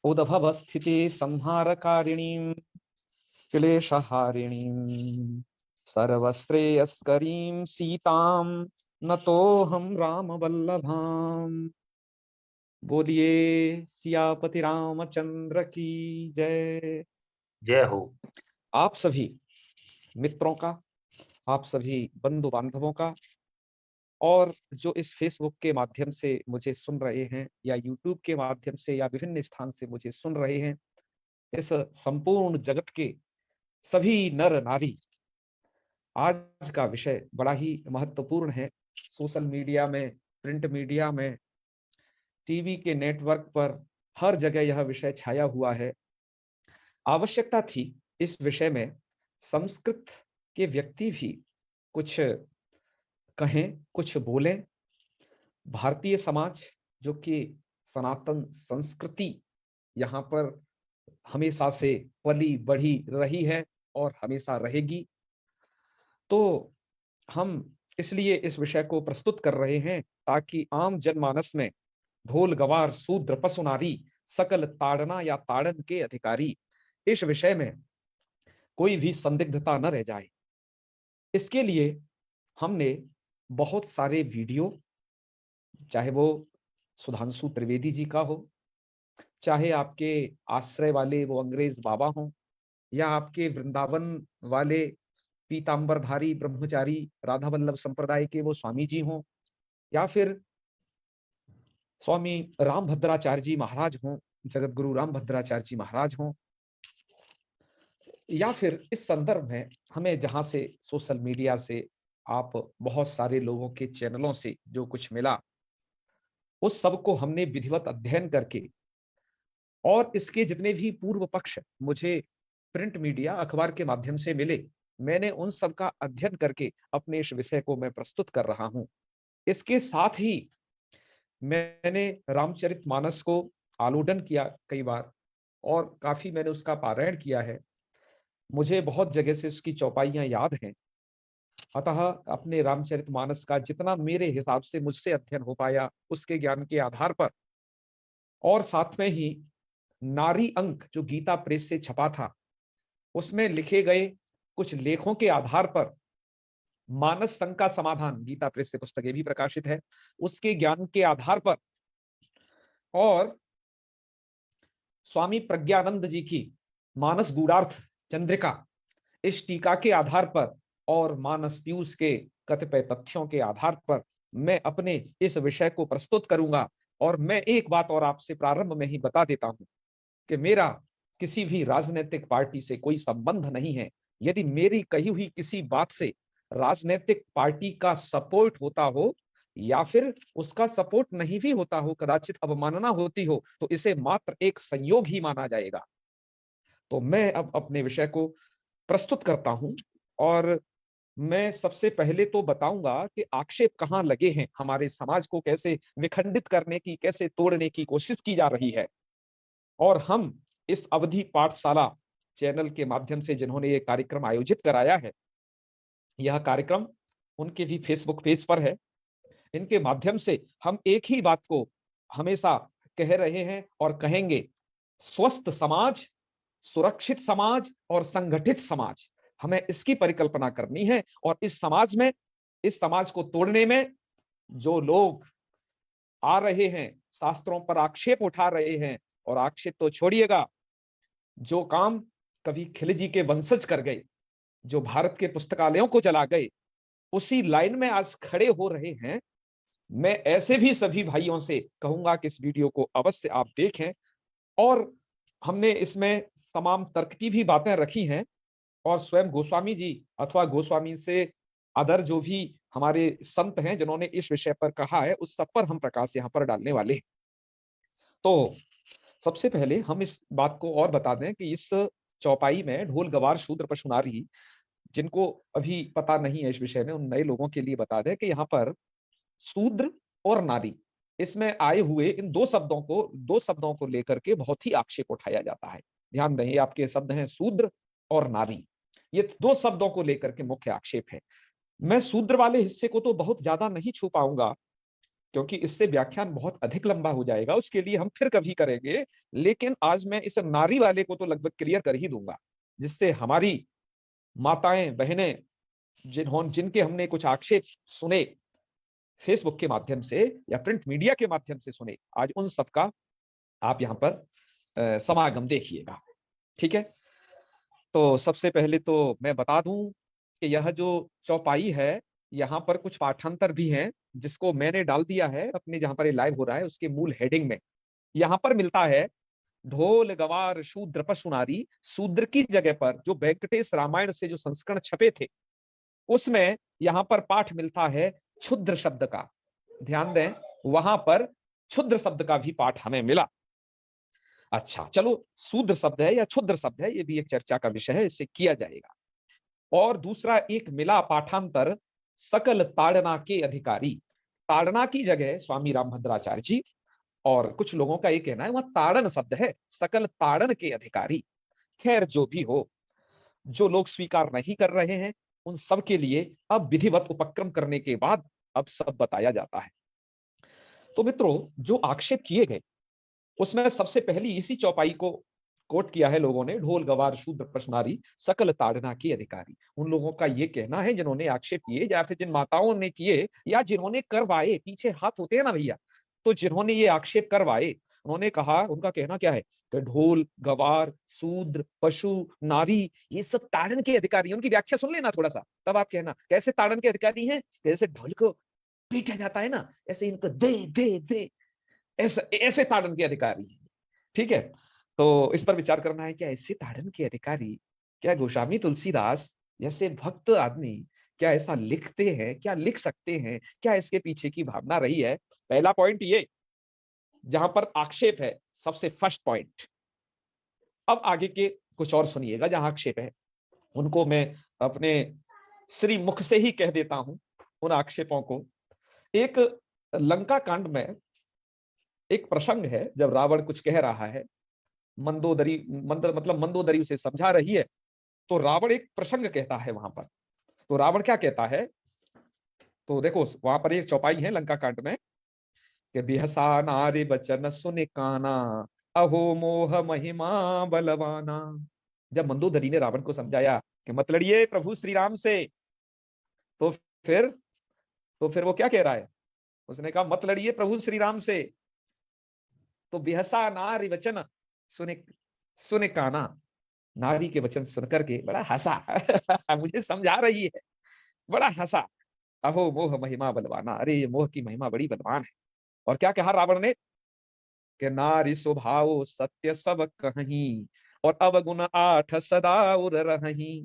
उद्भवस्थिति संहारकारिणीं क्लेशहारिणीं सर्वश्रेयस्करीं सीतां नतोऽहं रामवल्लभाम्। बोलिए सियापति रामचंद्र की जय। जय हो। आप सभी मित्रों का, आप सभी बंधु बांधवों का, और जो इस फेसबुक के माध्यम से मुझे सुन रहे हैं या यूट्यूब के माध्यम से या विभिन्न स्थान से मुझे सुन रहे हैं, इस संपूर्ण जगत के सभी नर नारी, आज का विषय बड़ा ही महत्वपूर्ण है। सोशल मीडिया में, प्रिंट मीडिया में, टीवी के नेटवर्क पर हर जगह यह विषय छाया हुआ है। आवश्यकता थी इस विषय में संस्कृत के व्यक्ति भी कुछ कहें, कुछ बोलें। भारतीय समाज, जो कि सनातन संस्कृति यहाँ पर हमेशा से पली बढ़ी रही है और हमेशा रहेगी, तो हम इसलिए इस विषय को प्रस्तुत कर रहे हैं ताकि आम जनमानस में ढोल गवार शूद्र पशु नारी सकल ताड़ना या ताड़न के अधिकारी, इस विषय में कोई भी संदिग्धता न रह जाए। इसके लिए हमने बहुत सारे वीडियो, चाहे वो सुधांशु त्रिवेदी जी का हो, चाहे आपके आश्रय वाले वो अंग्रेज बाबा हों, या आपके वृंदावन वाले पीतांबरधारी ब्रह्मचारी राधा वल्लभ संप्रदाय के वो स्वामी जी हों, या फिर स्वामी राम भद्राचार्य जी महाराज हों, जगत गुरु राम भद्राचार्य जी महाराज हों, या फिर इस संदर्भ में हमें जहां से सोशल मीडिया से, आप बहुत सारे लोगों के चैनलों से जो कुछ मिला, उस सब को हमने विधिवत अध्ययन करके, और इसके जितने भी पूर्व पक्ष मुझे प्रिंट मीडिया अखबार के माध्यम से मिले, मैंने उन सब का अध्ययन करके अपने इस विषय को मैं प्रस्तुत कर रहा हूं। इसके साथ ही मैंने रामचरितमानस को आलोडन किया कई बार, और काफी मैंने उसका पारायण किया है। मुझे बहुत जगह से उसकी चौपाइयां याद हैं। अतः अपने रामचरितमानस का जितना मेरे हिसाब से मुझसे अध्ययन हो पाया, उसके ज्ञान के आधार पर, और साथ में ही नारी अंक जो गीता प्रेस से छपा था, उसमें लिखे गए कुछ लेखों के आधार पर, मानस संघ का समाधान, गीता प्रेस से पुस्तकें भी प्रकाशित है, उसके ज्ञान के आधार पर, और स्वामी प्रज्ञानंद जी की मानस गूढ़ार्थ चंद्रिका, इस टीका के आधार पर, और मानस पीयूष के कतिपय तथ्यों के आधार पर मैं अपने इस विषय को प्रस्तुत करूंगा। और मैं एक बात और आपसे प्रारंभ में ही बता देता हूं कि मेरा किसी भी राजनीतिक पार्टी से कोई संबंध नहीं है। यदि मेरी कही हुई किसी बात से राजनीतिक पार्टी का सपोर्ट होता हो, या फिर उसका सपोर्ट नहीं भी होता हो, कदाचित अवमानना होती हो, तो इसे मात्र एक संयोग ही माना जाएगा। तो मैं अब अपने विषय को प्रस्तुत करता हूं, और मैं सबसे पहले तो बताऊंगा कि आक्षेप कहां लगे हैं, हमारे समाज को कैसे विखंडित करने की, कैसे तोड़ने की कोशिश की जा रही है। और हम इस अवधि पाठशाला चैनल के माध्यम से जिन्होंने ये कार्यक्रम आयोजित कराया है, यह कार्यक्रम उनके भी फेसबुक पेज पर है। इनके माध्यम से हम एक ही बात को हमेशा कह रहे हैं और कहेंगे: स्वस्थ समाज, सुरक्षित समाज और संगठित समाज, हमें इसकी परिकल्पना करनी है। और इस समाज में, इस समाज को तोड़ने में जो लोग आ रहे हैं, शास्त्रों पर आक्षेप उठा रहे हैं, और आक्षेप तो छोड़िएगा, जो काम कभी खिलजी के वंशज कर गए, जो भारत के पुस्तकालयों को जला गए, उसी लाइन में आज खड़े हो रहे हैं। मैं ऐसे भी सभी भाइयों से कहूंगा कि इस वीडियो को अवश्य आप देखें। और हमने इसमें तमाम तर्क की भी बातें रखी हैं, और स्वयं गोस्वामी जी अथवा गोस्वामी से अदर जो भी हमारे संत हैं जिन्होंने इस विषय पर कहा है, उस सब पर हम प्रकाश यहाँ पर डालने वाले हैं। तो सबसे पहले हम इस बात को और बता दें कि इस चौपाई में ढोल गवार शूद्र पशु नारी, जिनको अभी पता नहीं है इस विषय में, उन नए लोगों के लिए बता दें कि यहाँ पर शूद्र और नारी, इसमें आए हुए इन दो शब्दों को लेकर के बहुत ही आक्षेप उठाया जाता है। ध्यान दें, ये आपके शब्द हैं शूद्र और नारी, ये दो शब्दों को लेकर के मुख्य आक्षेप है। मैं शूद्र वाले हिस्से को तो बहुत ज्यादा नहीं छू पाऊंगा, क्योंकि इससे व्याख्यान बहुत अधिक लंबा हो जाएगा, उसके लिए हम फिर कभी करेंगे। लेकिन आज मैं इस नारी वाले को तो लगभग क्लियर कर ही दूंगा, जिससे हमारी माताएं बहनें जिनके हमने कुछ आक्षेप सुने फेसबुक के माध्यम से या प्रिंट मीडिया के माध्यम से सुने, आज उन सब का आप यहाँ पर समागम देखिएगा। ठीक है, तो सबसे पहले तो मैं बता दूं कि यह जो चौपाई है, यहाँ पर कुछ पाठांतर भी हैं, जिसको मैंने डाल दिया है अपने जहां पर ये लाइव हो रहा है उसके मूल हेडिंग में। यहाँ पर मिलता है ढोल गवार शूद्र पशु नारी, शूद्र की जगह पर जो वेंकटेश रामायण से जो संस्करण छपे थे उसमें यहाँ पर पाठ मिलता है क्षुद्र शब्द का। ध्यान दें, वहां पर क्षुद्र शब्द का भी पाठ हमें मिला। अच्छा चलो, शूद्र शब्द है या क्षुद्र शब्द है, ये भी एक चर्चा का विषय है, इससे किया जाएगा। और दूसरा एक मिला पाठांतर सकल ताड़ना के अधिकारी। ताड़ना की जगह स्वामी रामभद्राचार्य जी, और कुछ लोगों का ये कहना है वह ताड़न शब्द है, सकल ताड़न के अधिकारी। खैर जो भी हो, जो लोग स्वीकार नहीं कर रहे हैं उन सब के लिए अब विधिवत उपक्रम करने के बाद अब सब बताया जाता है। तो मित्रों, जो आक्षेप किए गए उसमें सबसे पहली इसी चौपाई को कोट किया है लोगों ने, ढोल गवार शूद्र प्रश्नारी सकल ताड़ना के अधिकारी। उन लोगों का ये कहना है जिन्होंने आक्षेप किए, या फिर जिन माताओं ने किए या जिन्होंने करवाए, पीछे हाथ होते हैं ना भैया, तो जिन्होंने ये आक्षेप करवाए उन्होंने कहा, उनका कहना क्या है कि ढोल गवार शूद्र पशु नारी ये सब ताड़न के अधिकारी। उनकी व्याख्या सुन लेना थोड़ा सा, तब आप कहना कैसे ताड़न के अधिकारी हैं। जैसे ढोल को पीटा जाता है ना, ऐसे इनको दे दे दे, ऐसे ऐसे ताड़न के अधिकारी हैं। ठीक है, तो इस पर विचार करना है, क्या ऐसे ताड़न के अधिकारी, क्या गोस्वामी तुलसीदास जैसे भक्त आदमी क्या ऐसा लिखते हैं, क्या लिख सकते हैं, क्या इसके पीछे की भावना रही है। पहला पॉइंट ये जहां पर आक्षेप है, सबसे फर्स्ट पॉइंट। अब आगे के कुछ और सुनिएगा, जहां आक्षेप है उनको मैं अपने श्री मुख से ही कह देता हूं उन आक्षेपों को। एक लंका कांड में एक प्रसंग है, जब रावण कुछ कह रहा है, मंदोदरी मतलब मंदोदरी उसे समझा रही है, तो रावण एक प्रसंग कहता है वहां पर। तो रावण क्या कहता है, तो देखो वहां पर एक चौपाई है लंका कांड में कि बिहसा नारी बचन सुने काना, अहो मोह महिमा बलवाना। जब मंदोदरी ने रावण को समझाया कि मत लड़िए प्रभु श्री राम से, तो फिर तो फिर वो क्या कह रहा है, उसने कहा मत लड़िए प्रभु श्री राम से। तो बिहसा नारी वचन सुने सुने काना, नारी के वचन सुनकर के बड़ा हंसा मुझे समझा रही है, बड़ा हंसा। अहो मोह महिमा बलवाना, अरे ये मोह की महिमा बड़ी बलवान है। और क्या कहा रावण ने कि नारी स्वभाव सत्य सब कहीं, और अवगुण आठ सदा उर रही।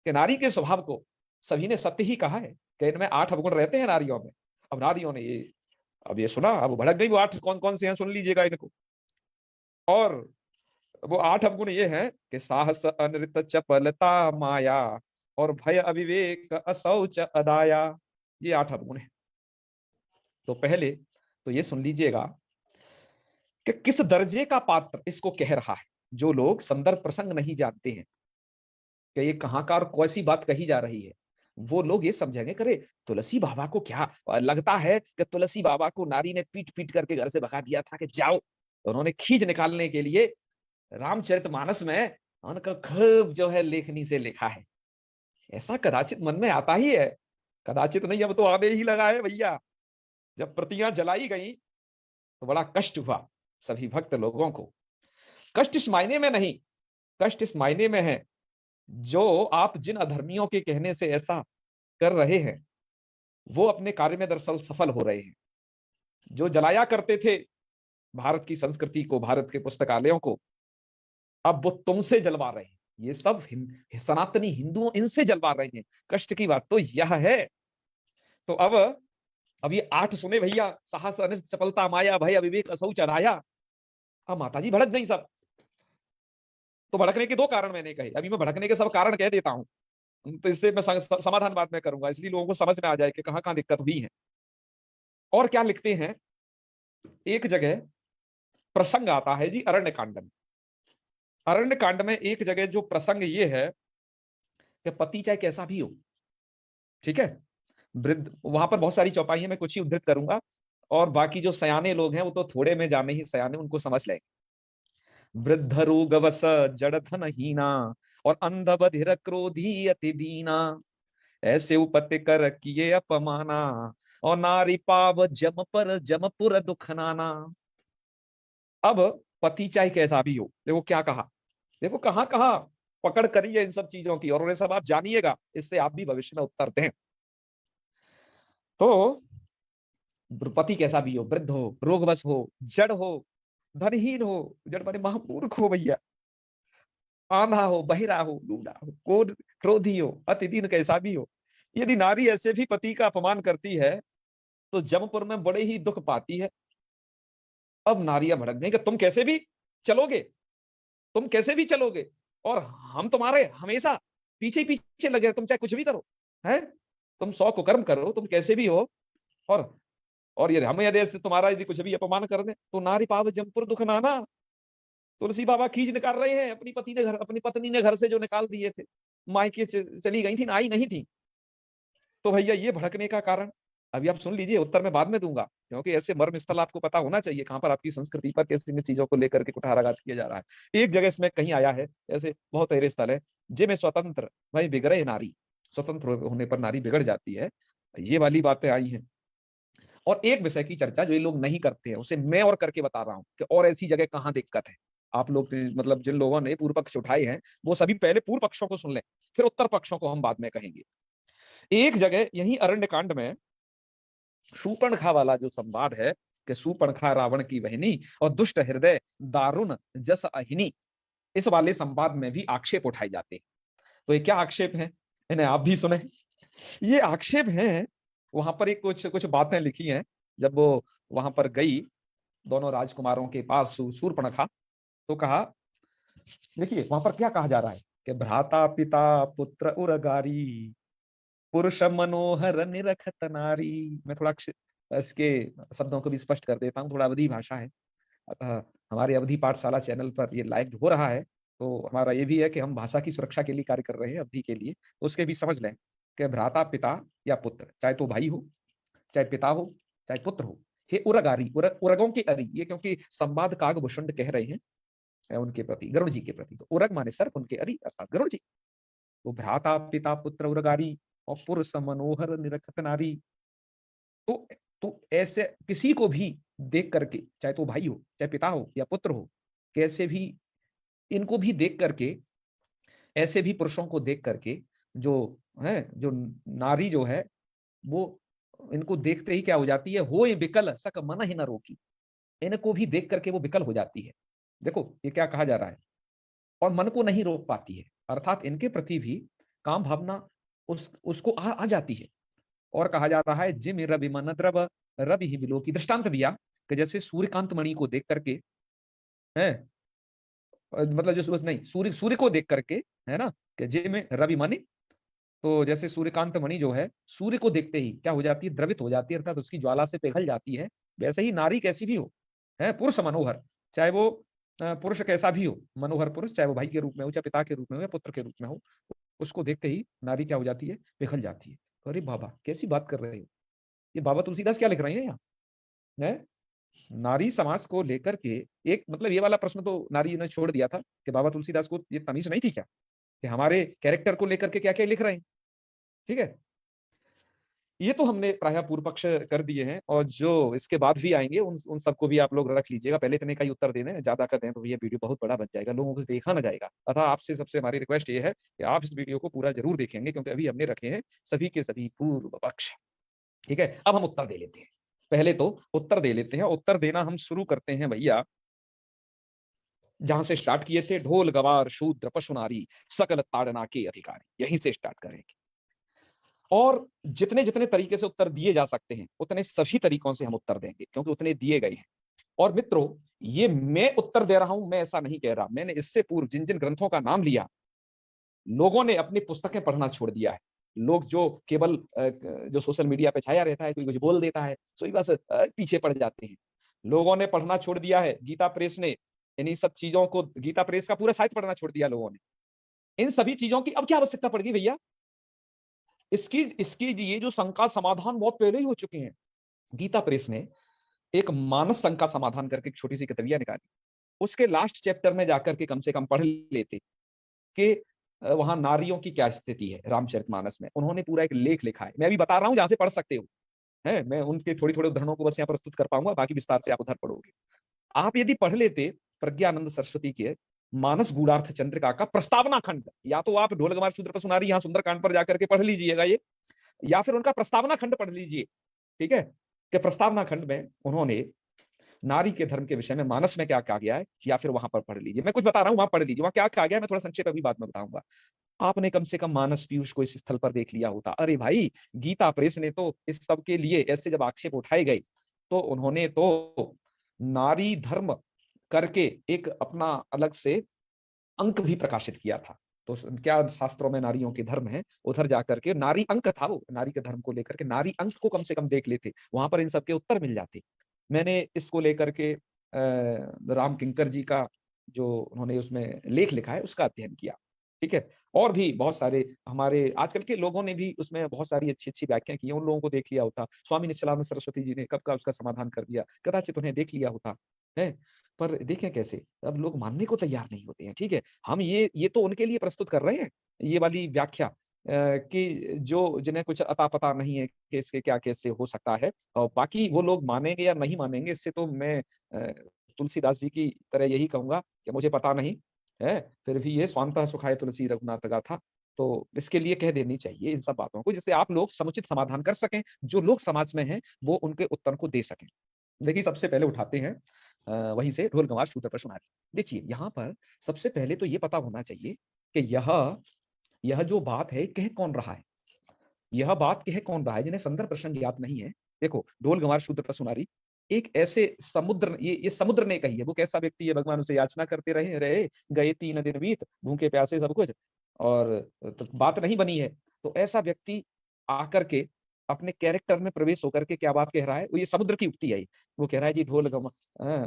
कि नारी के स्वभाव को सभी ने सत्य ही कहा है कि इनमें 8 अवगुण रहते हैं नारियों में। अब नारियों ने ये अब ये सुना, अब भड़क गई। वो 8 कौन कौन से हैं सुन लीजिएगा इनको। और वो 8 अवगुण ये हैं कि साहस अनृत चपलता माया, और भय अविवेक असौच अदाया। ये 8 अवगुण है। तो पहले तो ये सुन लीजिएगा कि किस दर्जे का पात्र इसको कह रहा है। जो लोग संदर्भ प्रसंग नहीं जानते हैं कि ये कहाँ का और कैसी बात कही जा रही है, वो लोग ये समझेंगे, करे तुलसी बाबा को क्या लगता है कि तुलसी बाबा को नारी ने पीट पीट करके घर से भगा दिया था कि जाओ। तो उन्होंने खींच निकालने के लिए रामचरितमानस में उनका खूब जो है लेखनी से लिखा है। ऐसा कदाचित मन में आता ही है, कदाचित नहीं, अब तो आने ही लगा है भैया। जब प्रतियां जलाई गई तो बड़ा कष्ट हुआ सभी भक्त लोगों को। कष्ट इस मायने में नहीं, कष्ट इस मायने में है जो आप जिन अधर्मियों के कहने से ऐसा कर रहे हैं वो अपने कार्य में दरअसल सफल हो रहे हैं। जो जलाया करते थे भारत की संस्कृति को, भारत के पुस्तकालयों को, अब वो तुमसे जलवा रहे हैं। ये सब सनातनी हिंदुओं इनसे जलवा रहे हैं। कष्ट की बात तो यह है। तो अब ये 8 सुने भैया, साहस अनित चपलता माया भय अविवेक असौच अदाया। अब माता जी भड़क गई सब। तो भड़कने के 2 कारण मैंने कहे, अभी मैं भड़कने के सब कारण कह देता हूं, तो इससे मैं समाधान बाद में करूंगा, इसलिए लोगों को समझ में आ जाए कि कहां कहां दिक्कत हुई है। और क्या लिखते हैं, एक जगह प्रसंग आता है जी अरण्य कांड में। अरण्य कांड में एक जगह जो प्रसंग ये है कि पति चाहे कैसा भी हो, ठीक है, वृद्ध, वहां पर बहुत सारी चौपाई है, मैं कुछ ही उद्धृत करूंगा। और बाकी जो सयाने लोग हैं वो तो थोड़े में जामे ही सयाने, उनको समझ लेंगे। वृद्ध रोगवश जड़ धन हीना और अंध बधिर क्रोधी अति दीना, ऐसे उपति कर किए अपमाना और नारी पाव जमपुर दुख नाना। अब पति चाहे कैसा भी हो, देखो क्या कहा, देखो कहाँ कहाँ पकड़ करी है इन सब चीजों की, और उन्हें सब आप जानिएगा, इससे आप भी भविष्य में उत्तर दें। तो पति कैसा भी हो, वृद्ध हो, रोगवश हो, जड़ हो, धनहीन हो, जड़ माने महामूर्ख हो भैया, आंधा हो, बहिरा हो, लूला हो, क्रोधी हो, अतिदीन कैसा भी हो, यदि नारी ऐसे भी पति का अपमान करती है तो जमपुर में बड़े ही दुख पाती है। अब नारियां भड़क गई कि तुम कैसे भी चलोगे, तुम कैसे भी चलोगे, और हम तुम्हारे हमेशा पीछे पीछे लगे, तुम चाहे कुछ भी करो, है तुम 100 कुकर्म करो, तुम कैसे भी हो, और और यदि हम यदि तुम्हारा यदि कुछ भी अपमान कर दे तो नारी पाव जमपुर दुख नाना। तुलसी बाबा खींच निकाल रहे हैं, अपनी पत्नी ने घर से जो निकाल दिए थे, मायके से चली गई थी ना, आई नहीं थी। तो भैया ये भड़कने का कारण अभी आप सुन लीजिए, उत्तर में बाद में दूंगा, क्योंकि ऐसे मर्म स्थल आपको पता होना चाहिए कहां पर आपकी संस्कृति पर कैसी चीजों को लेकर के कुठाराघात किया जा रहा है। एक जगह इसमें कहीं आया है, ऐसे बहुत सारे स्थल है, जे में स्वतंत्र भाई बिगड़े नारी, स्वतंत्र होने पर नारी बिगड़ जाती है, ये वाली बातें आई हैं। और एक विषय की चर्चा जो ये लोग नहीं करते हैं, उसे मैं और करके बता रहा हूं कि और ऐसी जगह कहां दिक्कत है। आप लोग मतलब जिन लोगों ने पूर्व पक्ष उठाए हैं वो सभी पहले पूर्व पक्षों को सुन लें, फिर उत्तर पक्षों को हम बाद में कहेंगे। एक जगह यही अरण्य कांड में शूर्पणखा वाला जो संवाद है कि शूर्पणखा रावण की बहनी और दुष्ट हृदय दारुण जस अहिनी, इस वाले संवाद में भी आक्षेप उठाए जाते हैं। तो ये क्या आक्षेप है, इन्हें आप भी सुने। ये आक्षेप है, वहां पर एक कुछ कुछ बातें लिखी हैं। जब वो वहां पर गई दोनों राजकुमारों के पास शूर्पणखा, तो कहा, देखिए वहां पर क्या कहा जा रहा है कि भ्राता पिता पुत्र उरगारी पुरुष मनोहर निरखत नारी। मैं थोड़ा इसके शब्दों को भी स्पष्ट कर देता हूँ, थोड़ा अवधि भाषा है, अतः हमारे अवधि पाठशाला चैनल पर ये लाइव हो रहा है, तो हमारा ये भी है कि हम भाषा की सुरक्षा के लिए कार्य कर रहे हैं अवधि के लिए, तो उसके भी समझ लें कि भ्राता पिता या पुत्र, चाहे तो भाई हो, चाहे पिता हो, चाहे पुत्र हो, हे उरगारी, उरगों के अरि, ये क्योंकि संवाद काग भूषण कह रहे हैं उनके प्रति, गरुड़ जी के प्रति, तो उरग माने सर्प, उनके अरि अर्थात गरुड़ जी। तो भ्राता पिता पुत्र उरगारी और पुरुष मनोहर निरखत नारी। तो ऐसे किसी को भी देख करके, चाहे तो भाई हो, चाहे पिता हो या पुत्र हो, कैसे भी इनको भी देख करके, ऐसे भी पुरुषों को देख करके जो है, जो नारी जो है वो इनको देखते ही क्या हो जाती है, हो ये विकल सक मन ही न रोकी, इनको भी देख करके वो विकल हो जाती है। देखो ये क्या कहा जा रहा है, और मन को नहीं रोक पाती है, अर्थात इनके प्रति भी काम भावना उसको आ जाती है। और कहा जा रहा है जिम रवि मन द्रव रवि ही बिलो की दृष्टांत दिया कि जैसे सूर्यकांत मणि को देख करके है, मतलब जो नहीं सूर्य सूर्य को देख करके, है ना, कि जिम रवि मणि, तो जैसे सूर्यकांत मणि जो है सूर्य को देखते ही क्या हो जाती है, द्रवित हो जाती है, अर्थात उसकी ज्वाला से पिघल जाती है। वैसे ही नारी कैसी भी हो, है पुरुष मनोहर, चाहे वो पुरुष कैसा भी हो, मनोहर पुरुष, चाहे वो भाई के रूप में हो, चाहे पिता के रूप में हो या पुत्र के रूप में हो, उसको देखते ही नारी क्या हो जाती है, पिघल जाती है। तो अरे बाबा कैसी बात कर रहे हो, ये बाबा तुलसीदास क्या लिख रहे हैं यहाँ है? नारी समाज को लेकर के एक मतलब ये वाला प्रश्न तो नारी ने छोड़ दिया था कि बाबा तुलसीदास को ये तमीज नहीं थी क्या कि हमारे कैरेक्टर को लेकर के क्या क्या लिख रहे हैं। ठीक है, ये तो हमने प्रायः पूर्व पक्ष कर दिए हैं, और जो इसके बाद भी आएंगे उन सबको भी आप लोग रख लीजिएगा, पहले इतने का ही उत्तर देने, ज्यादा कर दें तो ये वीडियो बहुत बड़ा बन जाएगा, लोगों को देखा ना जाएगा। अतः आपसे सबसे हमारी रिक्वेस्ट ये है कि आप इस वीडियो को पूरा जरूर देखेंगे, क्योंकि अभी हमने रखे हैं सभी के सभी पूर्व पक्ष। ठीक है, अब हम उत्तर दे लेते हैं, पहले तो उत्तर दे लेते हैं। उत्तर देना हम शुरू करते हैं भैया जहां से स्टार्ट किए थे, ढोल गवार शूद्र पशु नारी सकल ताड़ना के अधिकारी, यहीं से स्टार्ट करेंगे। और जितने जितने तरीके से उत्तर दिए जा सकते हैं उतने सभी तरीकों से हम उत्तर देंगे, क्योंकि उतने दिए गए हैं। और मित्रों, ये मैं उत्तर दे रहा हूं, मैं ऐसा नहीं कह रहा, मैंने इससे पूर्व जिन जिन ग्रंथों का नाम लिया, लोगों ने अपनी पुस्तकें पढ़ना छोड़ दिया है। लोग जो केवल जो सोशल मीडिया पे छाया रहता है, कोई कुछ बोल देता है, सो बस पीछे पड़ जाते हैं। लोगों ने पढ़ना छोड़ दिया है, गीता प्रेस ने इन्हीं सब चीजों को, गीता प्रेस का पूरा साहित्य पढ़ना छोड़ दिया लोगों ने। इन सभी चीजों की अब क्या आवश्यकता पड़ गई भैया, इसकी इसकी ये जो शंका समाधान बहुत पहले ही हो चुके हैं। गीता प्रेस ने एक मानस संघ का समाधान करके एक छोटी सी कतविया निकाली। उसके लास्ट चैप्टर में जाकर के कम से कम पढ़ लेते कि वहां नारियों की क्या स्थिति है। रामचरितमानस में उन्होंने पूरा एक लेख लिखा है, मैं अभी बता रहा हूं जहां से पढ़ सकते हो। है, मैं उनके थोड़ी थोड़े उदाहरणों को बस यहाँ प्रस्तुत कर पाऊंगा, बाकी विस्तार से आप उधर पढ़ोगे। आप यदि पढ़ लेते प्रज्ञानंद सरस्वती के मानस गूढ़ार्थ चंद्रिका का प्रस्तावना खंड, या तो आप ढोल गमार शूद्र पर सुनारी यहाँ सुंदरकांड पर जाकर के पढ़ लीजिएगा ये, या फिर उनका प्रस्तावना खंड पढ़ लीजिए। ठीक है, कि प्रस्तावना खंड में उन्होंने नारी के धर्म के विषय में मानस में क्या कहा गया है, या फिर वहां पर पढ़ लीजिए। मैं कुछ बता रहा हूं, वहां पढ़ लीजिए वहां क्या कहा गया है, मैं थोड़ा संक्षेप अभी बाद में बताऊंगा। आपने कम से कम मानस पीयूष को इस स्थल पर देख लिया होता। अरे भाई, गीता प्रेस ने तो इस सब के लिए ऐसे जब आक्षेप उठाए गए तो उन्होंने तो नारी धर्म करके एक अपना अलग से अंक भी प्रकाशित किया था। तो क्या शास्त्रों में नारियों के धर्म है, उधर जाकर के नारी अंक था, वो नारी के धर्म को लेकर के नारी अंक को कम से कम देख लेते, वहां पर इन सब के उत्तर मिल जाते। मैंने इसको लेकर के राम किंकर जी का जो उन्होंने उसमें लेख लिखा है उसका अध्ययन किया। ठीक है, और भी बहुत सारे हमारे आजकल के लोगों ने भी उसमें बहुत सारी अच्छी अच्छी व्याख्या की है, उन लोगों को देख लिया होता। स्वामी निश्चलानंद सरस्वती जी ने कब का उसका समाधान कर दिया, कदाचित उन्हें देख लिया होता है। पर देखें कैसे अब लोग मानने को तैयार नहीं होते हैं। ठीक है, हम ये तो उनके लिए प्रस्तुत कर रहे हैं ये वाली व्याख्या, कि जो जिन्हें कुछ अता पता नहीं है कि इसके क्या कैसे हो सकता है, और बाकी वो लोग मानेंगे या नहीं मानेंगे, इससे तो मैं तुलसीदास जी की तरह यही कहूंगा कि मुझे पता नहीं है, फिर भी ये स्वांतः सुखाय तुलसी रघुनाथ गाथा। तो इसके लिए कह देनी चाहिए इन सब बातों को, जिससे आप लोग समुचित समाधान कर सकें, जो लोग समाज में हैं वो उनके उत्तर को दे सकें। देखिए, सबसे पहले उठाते हैं वहीं से ढोल गंवार शूद्र पर सुनारी। देखिए यहाँ पर सबसे पहले तो ये पता होना चाहिए कि यह जो बात है कह कौन रहा है, यह बात कह कौन रहा है, जिन्हें संदर्भ प्रसंग याद नहीं है। देखो, ढोल गंवार शूद्र पर सुनारी एक ऐसे समुद्र, ये समुद्र ने कही है। वो कैसा व्यक्ति है, भगवान उसे याचना करते रहे रहे गए 3 दिन बीत, भूखे प्यासे सब कुछ, और तो बात नहीं बनी है। तो ऐसा व्यक्ति आकर के अपने कैरेक्टर में प्रवेश होकर के क्या बात कह रहा है, वो ये समुद्र की उक्ति है। वो कह रहा है जी ढोल गम,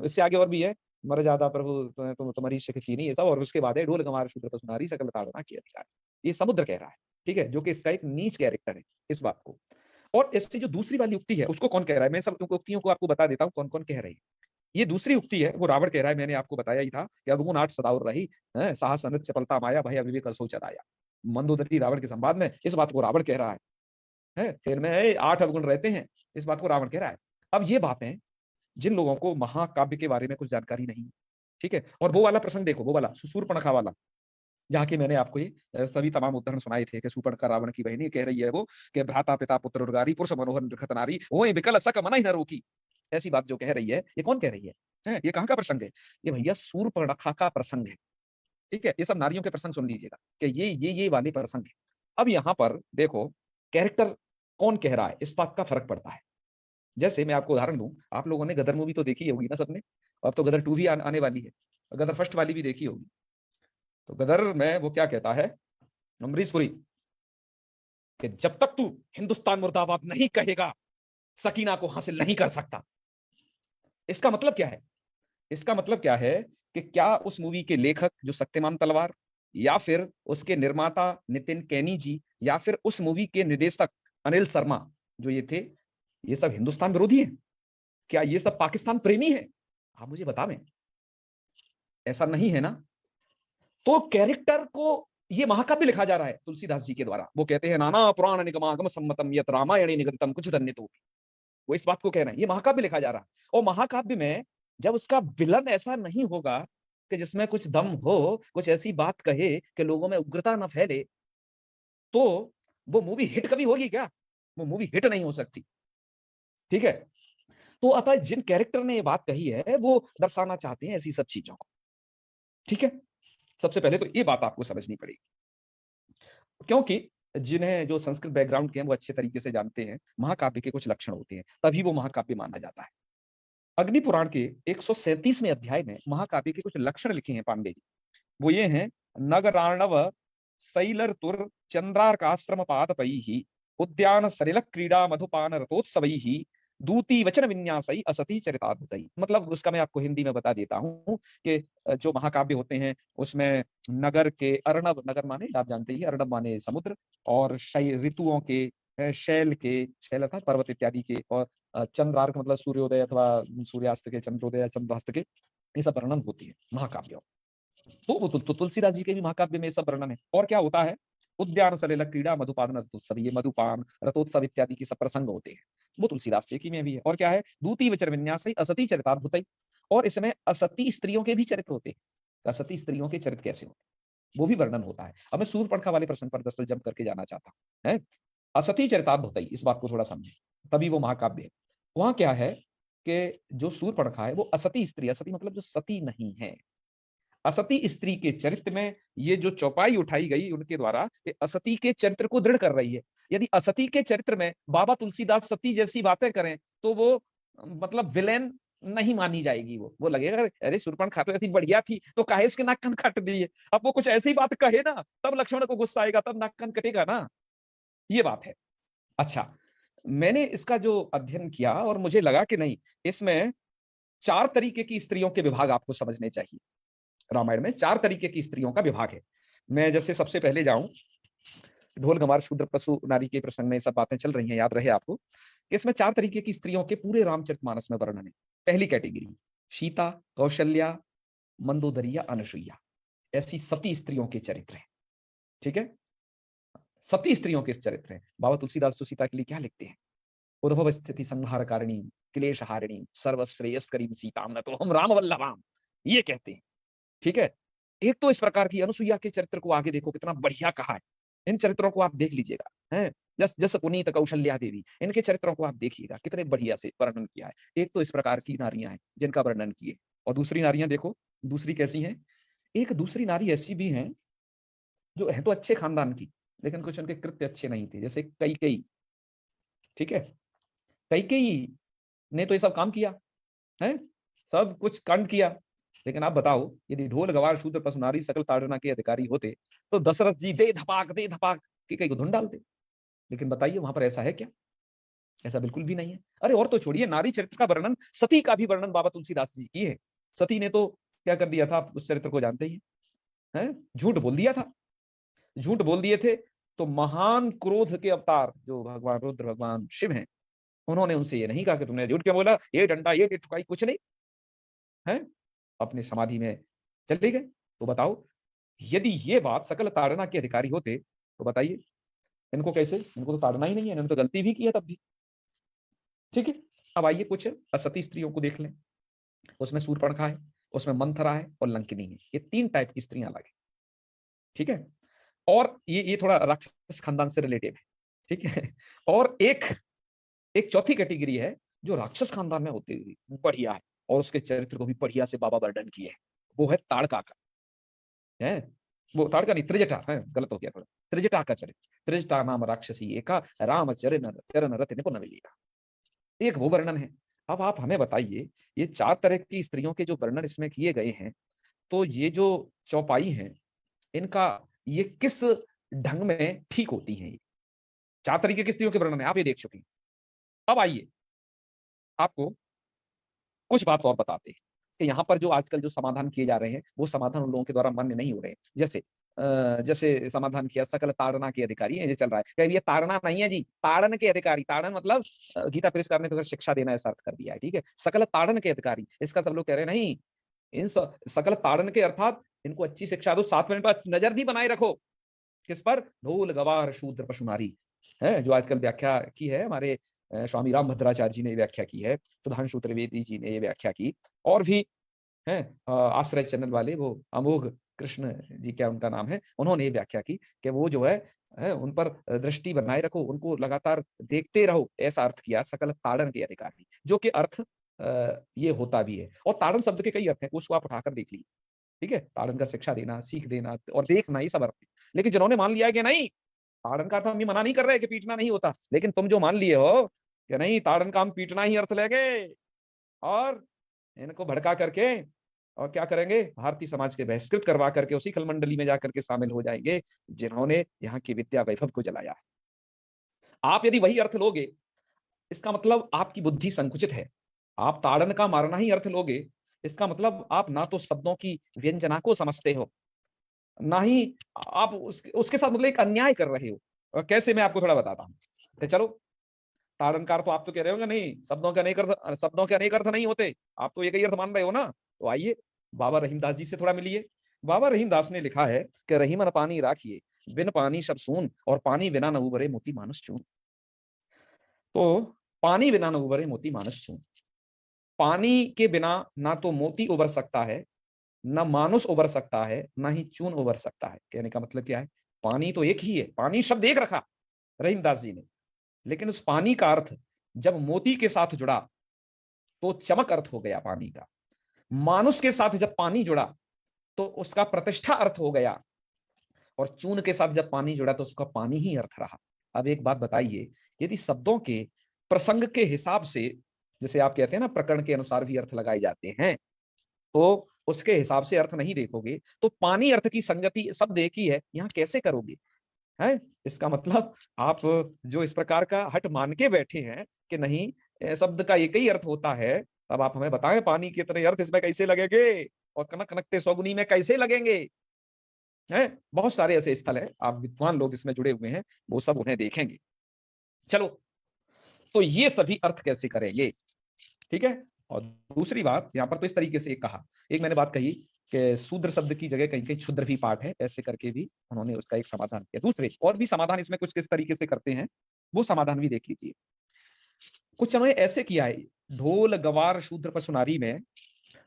इससे आगे और भी है, मर जादा प्रभु तुम्हारी शिख की नहीं, ये सब, और उसके बाद है ढोल गंवार शूद्र पर सुनारी सकल ताड़ना की अधिकार। ये समुद्र कह रहा है। ठीक है, जो कि इसका एक नीच कैरेक्टर है इस बात को। और इससे जो दूसरी वाली उक्ति है उसको कौन कह रहा है, मैं सब उक्तियों को आपको बता देता हूँ कौन कौन कह रहे हैं। ये दूसरी उक्ति है वो रावण कह रहा है, मैंने आपको बताया ही था कि अवगुण 8 सदाउर रही, साहस अनृत चपलता माया भय अविवेक सोच आया। मंदोदरी रावण के संवाद में इस बात को रावण कह रहा है, फिर में 8 अवगुण रहते हैं, इस बात को रावण कह रहा है। अब ये बातें जिन लोगों को महाकाव्य के बारे में कुछ जानकारी नहीं है, ठीक है, और वो वाला प्रसंग देखो, वो वाला शूर्पणखा वाला, जहाँ की मैंने आपको ये सभी तमाम उदाहरण सुनाए थे कि शूर्पणखा रावण की बहनी कह रही है वो कि भ्राता पिता पुत्र उर्गारी पुरुष मनोहर निर्घत नारी वही विकल सक मना ही न रोकी। ऐसी बात जो कह रही है, ये कौन कह रही है? ये कहाँ का प्रसंग है? ये भैया शूर्पणखा का प्रसंग है। ठीक है, ये सब नारियों के प्रसंग सुन लीजिएगा कि ये वाले प्रसंग है। अब यहाँ पर देखो, कैरेक्टर कौन कह रहा है इस बात का फर्क पड़ता है। जैसे मैं आपको उदाहरण दूं, आप लोगों ने गदर मूवी तो देखी होगी ना सबने, अब तो गदर 2 भी आने वाली है, गदर फर्स्ट वाली भी देखी होगी। तो गदर में वो क्या कहता है अमरीश पुरी, कि जब तक तू हिंदुस्तान मुर्दाबाद नहीं कहेगा सकीना को हासिल नहीं कर सकता। इसका मतलब क्या है? इसका मतलब क्या है कि क्या उस मूवी के लेखक जो सत्यमान तलवार, या फिर उसके निर्माता नितिन कैनी जी, या फिर उस मूवी के निर्देशक अनिल शर्मा जो ये थे, ये सब हिंदुस्तान विरोधी हैं? क्या ये सब पाकिस्तान प्रेमी है? आप मुझे बतावें, ऐसा नहीं है ना। तो कैरेक्टर को ये महाकाव्य लिखा जा रहा है तुलसीदास जी के द्वारा। वो कहते हैं नाना पुराण निगमागम सम्मतम यत रामायणे निगदितम कुछ धन्य तो, वो इस बात को कह रहे हैं, ये महाकाव्य लिखा जा रहा है। और महाकाव्य में जब उसका विलन ऐसा नहीं होगा कि जिसमें कुछ दम हो, कुछ ऐसी बात कहे कि लोगों में उग्रता न फैले, तो वो मूवी हिट कभी होगी क्या? वो मूवी हिट नहीं हो सकती। ठीक है, तो अतः जिन कैरेक्टर ने ये बात कही है वो दर्शाना चाहते हैं ऐसी सब चीजों को। ठीक है, सबसे पहले तो ये बात आपको समझनी पड़ेगी, क्योंकि जिन्हें जो संस्कृत बैकग्राउंड के हैं वो अच्छे तरीके से जानते हैं महाकाव्य के कुछ लक्षण होते हैं, तभी वो महाकाव्य माना जाता है। अग्नि पुराण के 137वें अध्याय में महाकाव्य के कुछ लक्षण लिखे हैं पांडे जी। वो ये हैं, नगरार्णव शैलर्तुर चंद्रार्काश्रम पादपैः उद्यान सलिल क्रीड़ा मधुपान रथोत्सवैः दूती वचन विन्यासई असती चरिताद्भुतई। मतलब उसका मैं आपको हिंदी में बता देता हूँ कि जो महाकाव्य होते हैं उसमें नगर के अर्णव, नगर माने आप जानते ही, अर्णव माने समुद्र, और ऋतुओं के शैल अर्थात पर्वत इत्यादि के, और चंद्रार्क मतलब सूर्योदय अथवा सूर्यास्त के, चंद्रोदय या चंद्रास्त के, ये सब वर्णन होती है महाकाव्यों। तो वो तुलसीदास जी के भी महाकाव्य में ये सब वर्णन है। और क्या होता है, उद्यान सलिल क्रीड़ा मधुपान रथोत्सव, ये मधुपान रथोत्सव इत्यादि के सब प्रसंग होते हैं, वो तुलसीदास जी की में भी है। और क्या है, दूती विचर विन्यास असती चरिताद्भुत, और इसमें असती स्त्रियों के भी चरित्र होते हैं। असती स्त्रियों के चरित्र कैसे होते हैं वो भी वर्णन होता है। अब मैं सूर्पणखा वाले प्रसंग पर दरअसल जम करके जाना चाहता हूँ, है असती चरिताद्भुत, इस बात को थोड़ा समझे तभी वो महाकाव्य है। वहां क्या है कि जो सूर्पणखा है वो असती स्त्री, असती मतलब जो सती नहीं है, असती स्त्री के चरित्र में ये जो चौपाई उठाई गई उनके द्वारा, ये असती के चरित्र को दृढ़ कर रही है। यदि असती के चरित्र में बाबा तुलसीदास सती जैसी बातें करें तो वो मतलब विलेन नहीं मानी जाएगी। वो लगेगा अरे सूर्पणखा तो ऐसी बढ़िया थी तो काहे उसके नाक कान काट दिए। अब वो कुछ ऐसी बात कहे ना तब लक्ष्मण को गुस्सा आएगा, तब नाक कान कटेगा ना, ये बात है। अच्छा, मैंने इसका जो अध्ययन किया और मुझे लगा कि नहीं, इसमें 4 तरीके की स्त्रियों के विभाग आपको समझने चाहिए। रामायण में 4 तरीके की स्त्रियों का विभाग है। मैं जैसे सबसे पहले जाऊं, ढोल गमार शूद्र पशु नारी के प्रसंग में सब बातें चल रही हैं, याद रहे आपको कि इसमें 4 तरीके की स्त्रियों के पूरे रामचरितमानस में वर्णन है। पहली कैटेगरी सीता, कौशल्या, मंदोदरिया, अनसुईया, ऐसी सती स्त्रियों के चरित्र हैं। ठीक है, सती स्त्रियों के चरित्र हैं। बाबा तुलसीदास तो सीता के लिए क्या लिखते हैं, उद्भव स्थिति संहार कारिणी क्लेश हारिणी सर्वश्रेयस्करीम सीताम न तो हम राम वल्लभाम, ये कहते हैं। ठीक है, एक तो इस प्रकार की अनुसुईया के चरित्र को आगे देखो कितना बढ़िया कहा है। इन चरित्रों को आप देख लीजिएगा, हैं जस जस पुनीत कौशल्या देवी, इनके चरित्रों को आप देखिएगा कितने बढ़िया से वर्णन किया है। एक तो इस प्रकार की नारियां हैं जिनका वर्णन किए, और दूसरी नारियां देखो, दूसरी कैसी हैं। एक दूसरी नारी ऐसी भी हैं जो है तो अच्छे खानदान की, लेकिन कुछ उनके कृत्य अच्छे नहीं थे, जैसे कैकेयी। ठीक है, कैकेयी ने तो ये सब काम किया है, सब कुछ कांड किया, लेकिन आप बताओ यदि ढोल गवार शूद्र पशु नारी सकल ताड़ना के अधिकारी होते तो दशरथ जी दे धपाक की कई को धुन डालते। लेकिन बताइए वहां पर ऐसा है क्या, ऐसा बिल्कुल भी नहीं है। अरे और तो छोड़िए, नारी चरित्र का वर्णन, सती का भी वर्णन बाबा तुलसीदास जी की है। सती ने तो क्या कर दिया था, आप उस चरित्र को जानते ही हैं, झूठ बोल दिया था। झूठ बोल दिए थे तो महान क्रोध के अवतार जो भगवान रुद्र भगवान शिव हैं, उन्होंने उनसे ये नहीं कहा कि तुमने झूठ क्यों बोला, ये डंडा ये ठुकाई, कुछ नहीं है, अपने समाधि में चले गए। तो बताओ यदि ये बात सकल ताड़ना के अधिकारी होते तो बताइए इनको कैसे, इनको तो ताड़ना ही नहीं है, इन्होंने तो गलती भी की है तब भी। ठीक है, अब आइए कुछ असती स्त्रियों को देख लें। उसमें सूर्पणखा है, उसमें मंथरा है और लंकिनी है, ये 3 टाइप की स्त्रियां अलग है। ठीक है, और ये थोड़ा राक्षस खानदान से रिलेटेड है। ठीक है, और एक एक चौथी कैटेगरी है जो राक्षस खानदान में होती हुई बढ़िया है, और उसके चरित्र को भी बढ़िया से बाबा वर्णन किए है, वो है ताड़का का। है वो ताड़का नहीं, त्रिजटा है, गलत हो गया थोड़ा, त्रिजटा का चरित्र। त्रिजटा नाम राक्षसी एका राम चरण चरण रत निपुण मिलेगा, एक वो वर्णन है। अब आप हमें बताइए, ये 4 तरह की स्त्रियों के जो वर्णन इसमें किए गए हैं, तो ये जो चौपाई है इनका ये किस ढंग में ठीक होती है। ये 4 तरीके की स्त्रियों के वर्णन है, आप ये देख चुके हैं। अब आइए आपको कुछ बात और बताते हैं कि यहाँ पर जो आजकल जो समाधान किए जा रहे हैं वो समाधान उन लोगों के द्वारा मान्य नहीं हो रहे हैं। जैसे समाधान किया सकल ताड़ना के अधिकारी है, ये चल रहा है, ये ताड़ना नहीं है जी, ताड़न के अधिकारी। ताड़न मतलब गीता पुरस्कार ने तो शिक्षा देना ऐसा अर्थ कर दिया है। ठीक है, सकल ताड़न के अधिकारी, इसका सब लोग कह रहे हैं नहीं, इन सकल ताड़न के अर्थात इनको अच्छी शिक्षा दो, 7 मिनट बाद नजर भी बनाए रखो किस पर, ढोल गवार शूद्र पशु नारी है, जो आजकल व्याख्या की है हमारे स्वामी राम भद्राचार्य जी ने व्याख्या की है, सुधांशु त्रिवेदी जी ने ये व्याख्या की, और भी हैं आश्रय चैनल वाले वो अमोघ कृष्ण जी, क्या उनका नाम है, उन्होंने ये व्याख्या की कि वो जो है उन पर दृष्टि बनाए रखो, उनको लगातार देखते रहो, ऐसा अर्थ किया सकल ताड़न के अधिकारी, जो कि अर्थ ये होता भी है। और ताड़न शब्द के कई अर्थ हैं, उसको आप उठाकर देख लीजिए। ठीक है, ताड़न का शिक्षा देना, सीख देना और देखना, ये सब अर्थ है। लेकिन जिन्होंने मान लिया है कि नहीं, ताड़न का अर्थ हम ये मना नहीं कर रहे कि पीटना नहीं होता, लेकिन तुम जो मान लिए हो कि नहीं ताड़न का हम पीटना ही अर्थ लेंगे, और इनको भड़का करके और क्या करेंगे, भारतीय समाज के बहिष्कृत करवा करके उसी खलमंडली में जाकर के शामिल हो जाएंगे जिन्होंने यहाँ की विद्या वैभव को जलाया है। आप यदि वही अर्थ लोगे, इसका मतलब आपकी बुद्धि संकुचित है। आप ताड़न का मारना ही अर्थ लोगे, इसका मतलब आप ना तो शब्दों की व्यंजना को समझते हो, ना ही आप उसके साथ मतलब एक अन्याय कर रहे हो। और कैसे, मैं आपको थोड़ा बताता हूं। तो चलो ताड़नकार तो आप तो कह रहे होंगे नहीं, शब्दों के अनेक अर्थ नहीं होते, आप तो एक ही अर्थ मान रहे हो ना। तो आइए बाबा रहीमदास जी से थोड़ा मिलिए। बाबा रहीमदास ने लिखा है कि रहीमन पानी राखिए, बिन पानी सब सून, और पानी बिना न उबरे मोती मानुष चून। तो पानी बिना न उबरे मोती मानुष चून, पानी के बिना ना तो मोती उबर सकता है, ना मानुष उबर सकता है, ना ही चून उबर सकता है। कहने का मतलब क्या है, पानी तो एक ही है, पानी शब्द एक रखा रहीमदास जी ने, लेकिन उस पानी का अर्थ जब मोती के साथ जुड़ा तो चमक अर्थ हो गया पानी का। मानुष के साथ जब पानी जुड़ा तो उसका प्रतिष्ठा अर्थ हो गया, और चून के साथ जब पानी जुड़ा तो उसका पानी ही अर्थ रहा। अब एक बात बताइए, यदि शब्दों के प्रसंग के हिसाब से, जैसे आप कहते हैं ना प्रकरण के अनुसार भी अर्थ लगाए जाते हैं, तो उसके हिसाब से अर्थ नहीं देखोगे तो पानी अर्थ की संगति शब्द एक ही है, यहां कैसे करोगे? है इसका मतलब आप जो इस प्रकार का हट मान के बैठे हैं कि नहीं शब्द का एक ही अर्थ होता है, तब आप हमें बताएं पानी के इतने अर्थ इसमें कैसे लगेंगे, और कनक कनकते सौगुनी में कैसे लगेंगे? हैं बहुत सारे ऐसे स्थल हैं, आप विद्वान लोग इसमें जुड़े हुए हैं, वो सब उन्हें देखेंगे। चलो, तो ये सभी अर्थ कैसे करेंगे, ठीक है। और दूसरी बात यहां पर तो इस तरीके से एक कहा, एक मैंने बात कही कि शूद्र शब्द की जगह कहीं कहीं क्षुद्र भी पाठ है, ऐसे करके भी उन्होंने उसका एक समाधान किया। दूसरे और भी समाधान इसमें कुछ किस तरीके से करते हैं, वो समाधान भी देख लीजिए। कुछ समय ऐसे किया है, ढोल गवार शूद्र पशुनारी में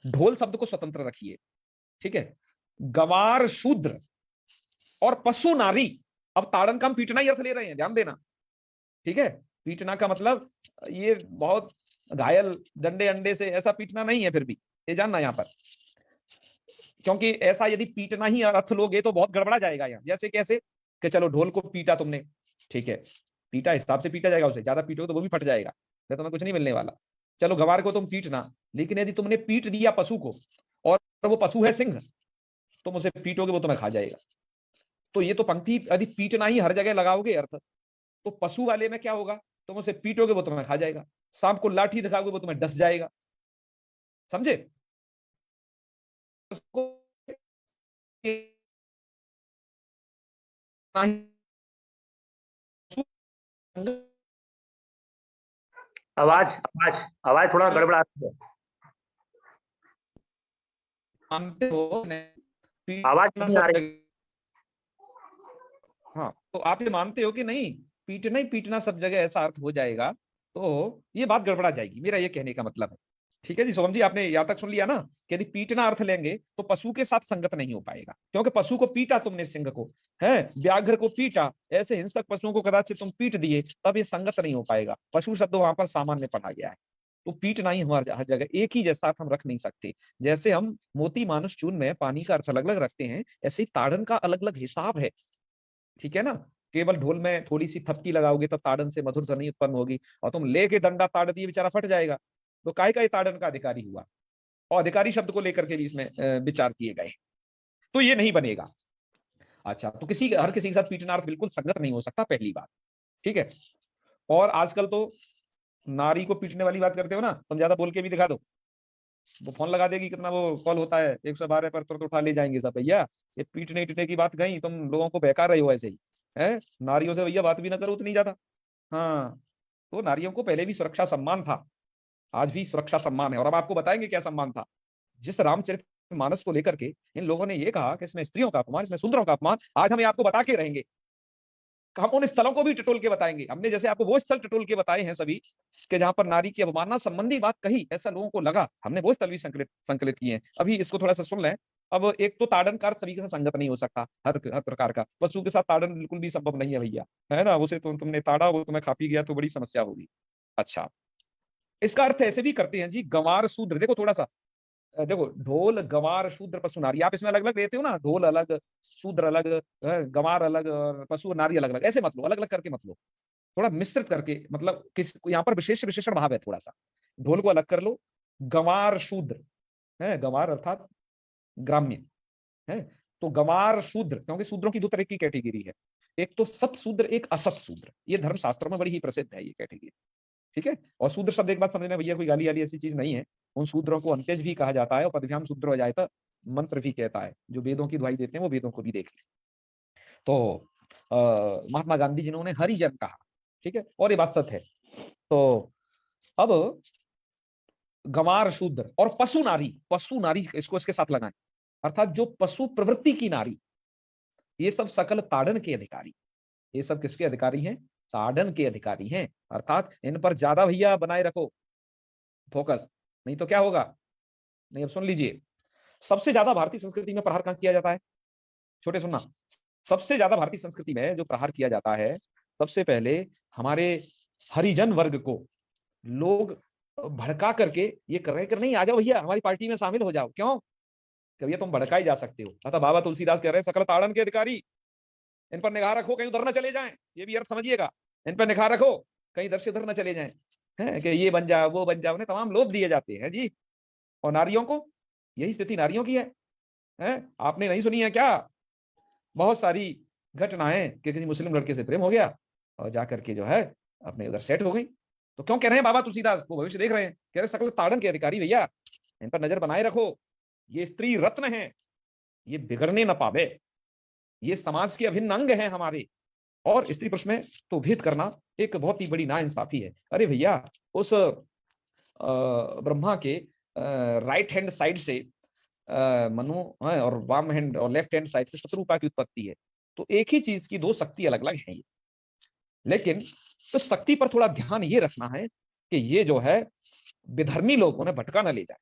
ढोल शब्द को स्वतंत्र रखिए, ठीक है। गवार शूद्र और पशु नारी, अब ताड़न का हम पीटना ही अर्थ ले रहे हैं, ध्यान देना, ठीक है। पीटना का मतलब ये बहुत घायल डंडे अंडे से ऐसा पीटना नहीं है, फिर भी ये जानना यहां पर, क्योंकि ऐसा यदि पीटना ही अर्थ लोगे तो बहुत गड़बड़ा जाएगा यहाँ। जैसे कैसे कि चलो ढोल को पीटा तुमने, ठीक है, पीटा हिसाब से पीटा जाएगा, उसे ज्यादा पीटोगे तो वो भी फट जाएगा, तो तुम्हें कुछ नहीं मिलने वाला। चलो गवार को तुम पीटना, लेकिन यदि तुमने पीट दिया पशु को, और वो पशु है सिंह, तुम उसे पीटोगे वो तुम्हें खा जाएगा। तो ये तो पंक्ति यदि पीटना ही हर जगह लगाओगे अर्थ, तो पशु वाले में क्या होगा, तुम उसे पीटोगे वो तुम्हें खा जाएगा, सांप को लाठी दिखाओगे वो तुम्हें डस जाएगा, समझे? उसको आवाज आवाज आवाज थोड़ा गड़बड़ा रही है। मानते हो आवाज पीटना नहीं आ सब रही। जगह, हाँ तो आप ये मानते हो कि नहीं पीटना ही पीटना सब जगह ऐसा अर्थ हो जाएगा, तो ये बात गड़बड़ा जाएगी, मेरा ये कहने का मतलब है। ठीक है जी सोहम जी, आपने यहाँ तक सुन लिया ना कि यदि पीटना अर्थ लेंगे तो पशु के साथ संगत नहीं हो पाएगा, क्योंकि पशु को पीटा तुमने, सिंह को है, व्याघ्र को पीटा, ऐसे हिंसक पशुओं को कदाचित तुम पीट दिए, तब ये संगत नहीं हो पाएगा। पशु शब्द वहां पर सामान्य पढ़ा गया है, तो पीटना ही हमारे हर जगह एक ही जैसा अर्थ हम रख नहीं सकते। जैसे हम मोती मानुष चून में पानी का अर्थ अलग अलग रखते हैं, ऐसे ही ताड़न का अलग अलग हिसाब है, ठीक है ना। केवल ढोल में थोड़ी सी थपकी लगाओगे तब ताड़न से मधुर ध्वनि उत्पन्न होगी, और तुम लेके डंडा ताड़ दिए बेचारा फट जाएगा। तो काय का ये ताड़न का अधिकारी हुआ, और अधिकारी शब्द को लेकर के भी इसमें विचार किए गए, तो ये नहीं बनेगा। अच्छा, तो हर किसी के साथ पीटना अर्थ बिल्कुल संगत नहीं हो सकता, पहली बात, ठीक है। और आजकल तो नारी को पीटने वाली बात करते हो ना, तुम ज्यादा बोल के भी दिखा दो, वो फोन लगा देगी, कितना वो कॉल होता है 112 पर, तुरंत उठा ले जाएंगे सब, भैया ये पीटने टीटने की बात गई, तुम लोगों को बहका रहे हो ऐसे ही है। नारियों से भैया बात भी ना करो उतनी ज्यादा। हाँ, तो नारियों को पहले भी सुरक्षा सम्मान था, आज भी सुरक्षा सम्मान है, और अब आपको बताएंगे क्या सम्मान था। जिस रामचरित मानस को लेकर के इन लोगों ने ये कहा कि इसमें स्त्रियों का अपमान, इसमें शूद्रों का अपमान, आज हम आपको बता के रहेंगे। हम उन स्थलों को भी टटोल के बताएंगे, हमने जैसे आपको वो स्थल टटोल के बताए हैं सभी, कि जहां पर नारी की अवमानना संबंधी बात कही, ऐसा लोगों को लगा, हमने वो स्थल भी संकलित किए हैं। अभी इसको थोड़ा सा सुन लें। अब एक तो ताड़न का सभी के साथ संगत नहीं हो सकता, हर हर प्रकार का पशु के साथ ताड़न बिल्कुल भी संभव नहीं है भैया, है ना। उसे तुमने ताड़ा, वो तुम्हें खा पी गया तो बड़ी समस्या होगी। अच्छा, इसका अर्थ ऐसे भी करते हैं जी, गंवार शूद्र, देखो थोड़ा सा, देखो ढोल गंवार शूद्र पशु नारी, आप इसमें अलग अलग लेते हो ना, ढोल अलग, शूद्र अलग, गंवार अलग, और पशु नारी अलग अलग, ऐसे मत लो, अलग अलग करके मत लो, थोड़ा मिश्रित करके, मतलब किस यहाँ पर विशेष विशेषण भाव है थोड़ा सा। ढोल को अलग कर लो, गंवार शूद्र है, गंवार अर्थात ग्राम्य है, तो गंवार शूद्र, क्योंकि शूद्रों की दो तरह की कैटेगरी है, एक तो सत शूद्र, एक असत शूद्र, ये धर्म शास्त्रों में बड़ी ही प्रसिद्ध है ये कैटेगरी, ठीक है। और शूद्र शब्द एक बात समझना भैया, कोई गाली वाली ऐसी चीज नहीं है, उन शूद्रों को अंत्यज भी कहा जाता है, और पदभ्याम शूद्र हो जाए तो मंत्र भी कहता है, जो वेदों की दुहाई देते हैं वो वेदों को भी देख ले। तो महात्मा गांधी जिन्होंने हरिजन कहा, ठीक है, और ये बात सत्य है। तो अब गंवार शूद्र और पशु नारी इसको इसके साथ लगाएं, अर्थात जो पशु प्रवृत्ति की नारी, ये सब सकल ताड़न के अधिकारी। ये सब किसके अधिकारी हैं? ताड़न के अधिकारी हैं। अर्थात इन पर ज्यादा भैया बनाए रखो फोकस, नहीं तो क्या होगा। नहीं, अब सुन लीजिए, सबसे ज्यादा भारतीय संस्कृति में प्रहार कहां किया जाता है? छोटे सुनना, सबसे ज्यादा भारतीय संस्कृति में जो प्रहार किया जाता है, सबसे पहले हमारे हरिजन वर्ग को लोग भड़का करके ये कर रहे हैं कि नहीं आ जाओ भैया हमारी पार्टी में शामिल हो जाओ। क्यों? कि भैया तुम भड़का ही जा सकते हो। अतः बाबा तुलसीदास कह रहे हैं सकल ताड़न के अधिकारी, इन पर निगाह रखो कहीं उधर न चले जाएं। ये भी अर्थ समझिएगा, इन पर निगाह रखो कहीं इधर से उधर न चले जाएं, है कि ये बन जाओ वो बन जाओ। उन्हें तमाम लोभ दिए जाते हैं जी। और नारियों को, यही स्थिति नारियों की है? आपने नहीं सुनी है क्या बहुत सारी घटनाएं कि किसी मुस्लिम लड़के से प्रेम हो गया और जाकर के जो है अपने उधर सेट हो गई। तो क्यों कह रहे हैं बाबा तुलसीदास, वो भविष्य देख रहे हैं, कह रहे सकल ताड़न के अधिकारी भैया इन पर नजर बनाए रखो, ये स्त्री रत्न है, ये बिगड़ने न पावे, ये समाज के अभिन्न अंग है हमारे। और स्त्री पुरुष में तो भेद करना एक बहुत ही बड़ी नाइंसाफी है। अरे भैया उस ब्रह्मा के राइट हैंड साइड से मनु है और वाम हैंड और लेफ्ट हैंड साइड से शत्रुपा की उत्पत्ति है। तो एक ही चीज की दो शक्ति अलग अलग है ये। लेकिन तो शक्ति पर थोड़ा ध्यान ये रखना है कि ये जो है विधर्मी लोग उन्हें भटका न ले जाए,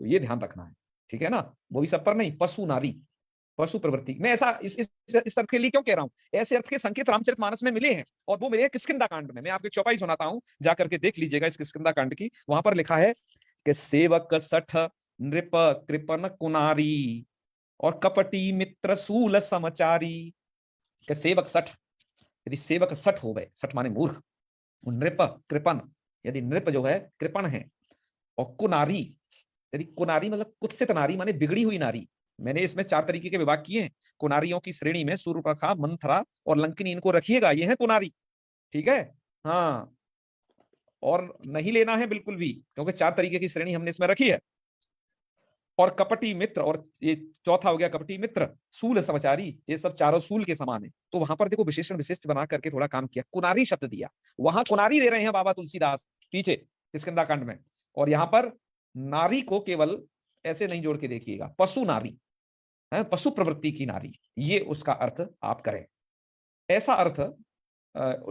तो ये ध्यान रखना है, ठीक है ना। वो भी सब पर नहीं, पशु नारी, पशु प्रवृत्ति। मैं ऐसा इस अर्थ के लिए क्यों कह रहा हूं, ऐसे अर्थ के संकेत रामचरितमानस में मिले हैं, और वो मिले हैं किष्किंधा कांड में। मैं आपको चौपाई सुनाता हूं, जाकर के देख लीजिएगा इस किष्किंधा कांड की। वहां पर लिखा है कि सेवक सठ नृप कृपन कुनारी और कपटी मित्र सूल समचारी। कि सेवक सठ, यदि सेवक सठ हो गए, सठ माने मूर्ख, नृप कृपन, यदि नृप जो है कृपण है, और कुनारी, यदि कुनारी मतलब कुत्सित नारी माने बिगड़ी हुई नारी। मैंने इसमें 4 तरीके के विभाग किए हैं। कुनारियों की श्रेणी में सूर्पणखा, मंथरा और लंकिनी, इनको रखिएगा, ये है कुनारी, ठीक है। हाँ, और नहीं लेना है बिल्कुल भी, क्योंकि 4 तरीके की श्रेणी हमने इसमें रखी है। और कपटी मित्र, और ये चौथा हो गया कपटी मित्र, सूल समचारी, ये सब चारों सूल के समान है। तो वहां पर देखो विशेषण विशिष्ट बना करके थोड़ा काम किया, कुनारी शब्द दिया, वहां कुनारी दे रहे हैं बाबा तुलसीदास पीछे किष्किंधा कांड में। और यहाँ पर नारी को केवल ऐसे नहीं जोड़ के देखिएगा, पशु नारी है, पशु प्रवृत्ति की नारी, ये उसका अर्थ आप करें। ऐसा अर्थ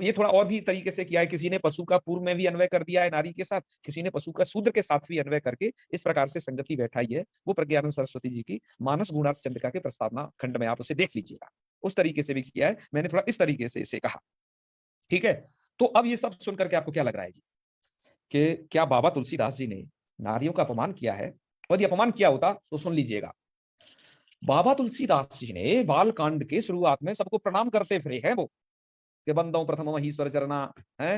ये थोड़ा और भी तरीके से किया है। किसी ने पशु का पूर्व में भी अन्वय कर दिया है नारी के साथ, किसी ने पशु का शूद्र के साथ भी अन्वय करके इस प्रकार से संगति बैठाई है। वो प्रज्ञानंद सरस्वती जी की मानस गुणार्थ चंद्रिका के प्रस्तावना खंड में आप उसे देख लीजिएगा, उस तरीके से भी किया है। मैंने थोड़ा इस तरीके से इसे कहा, ठीक है। तो अब ये सब सुनकर के आपको क्या लग रहा है जी, कि क्या बाबा तुलसीदास जी ने नारियों का अपमान किया है? यदि अपमान किया होता तो सुन लीजिएगा, बाबा तुलसीदास जी ने बाल कांड के शुरुआत में सबको प्रणाम करते फिरे हैं। वो कि बंदों प्रथम ईश्वर चरना है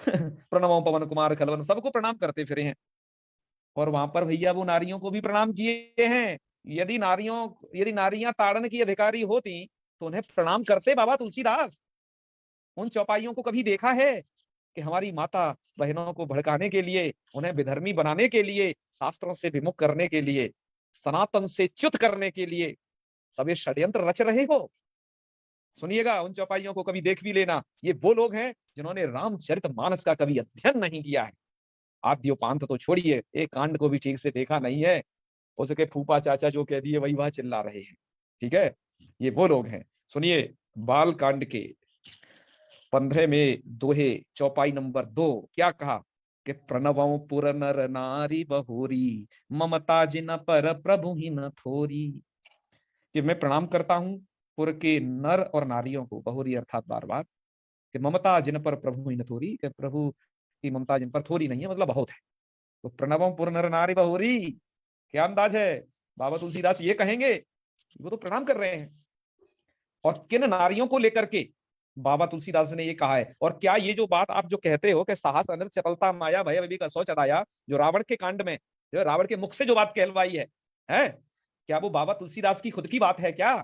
प्रणवों पवन कुमार खलवन, सबको प्रणाम करते फिरे हैं। और वहां पर भैया वो नारियों को भी प्रणाम किए हैं। यदि नारियां ताड़न की अधिकारी होती तो उन्हें प्रणाम करते बाबा तुलसीदास। उन चौपाइयों को कभी देखा है कि हमारी माता बहनों को भड़काने के लिए, उन्हें विधर्मी बनाने के लिए, शास्त्रों से विमुख करने के लिए, सनातन से च्युत करने के लिए सब ये षड्यंत्र रच रहे हो? सुनिएगा, उन चौपाइयों को कभी देख भी लेना। ये वो लोग हैं जिन्होंने रामचरितमानस का कभी अध्ययन नहीं किया है। आद्योपांत तो छोड़िए, एक कांड को भी ठीक से देखा नहीं है। उसके फूफा चाचा जो कह दिए वही वह चिल्ला रहे हैं, ठीक है। ये वो लोग हैं। सुनिए, बाल कांड के 15 में दोहे चौपाई नंबर 2 क्या कहा कि प्रणवों पुर नर नारी बहुरी, ममता जिन पर प्रभु ही न थोरी। कि मैं प्रणाम करता हूं पुर के नर और नारियों को, बहुरी अर्थात बार बार, कि ममता जिन पर प्रभु ही न थोरी, कि प्रभु की ममता जिन पर थोड़ी नहीं है, मतलब बहुत है। तो प्रणवों पुर नर नारी बहुरी, क्या अंदाज है बाबा तुलसीदास ये कहेंगे? वो तो प्रणाम कर रहे हैं। और किन नारियों को लेकर के बाबा तुलसीदास ने ये कहा है? और क्या ये जो बात आप जो कहते हो कि साहस अनर्थ चपलता माया भय विवेक असोच अदाया, जो रावण के कांड में, जो रावण के मुख से जो बात कहलवाई है, क्या वो बाबा तुलसीदास की खुद की बात है क्या?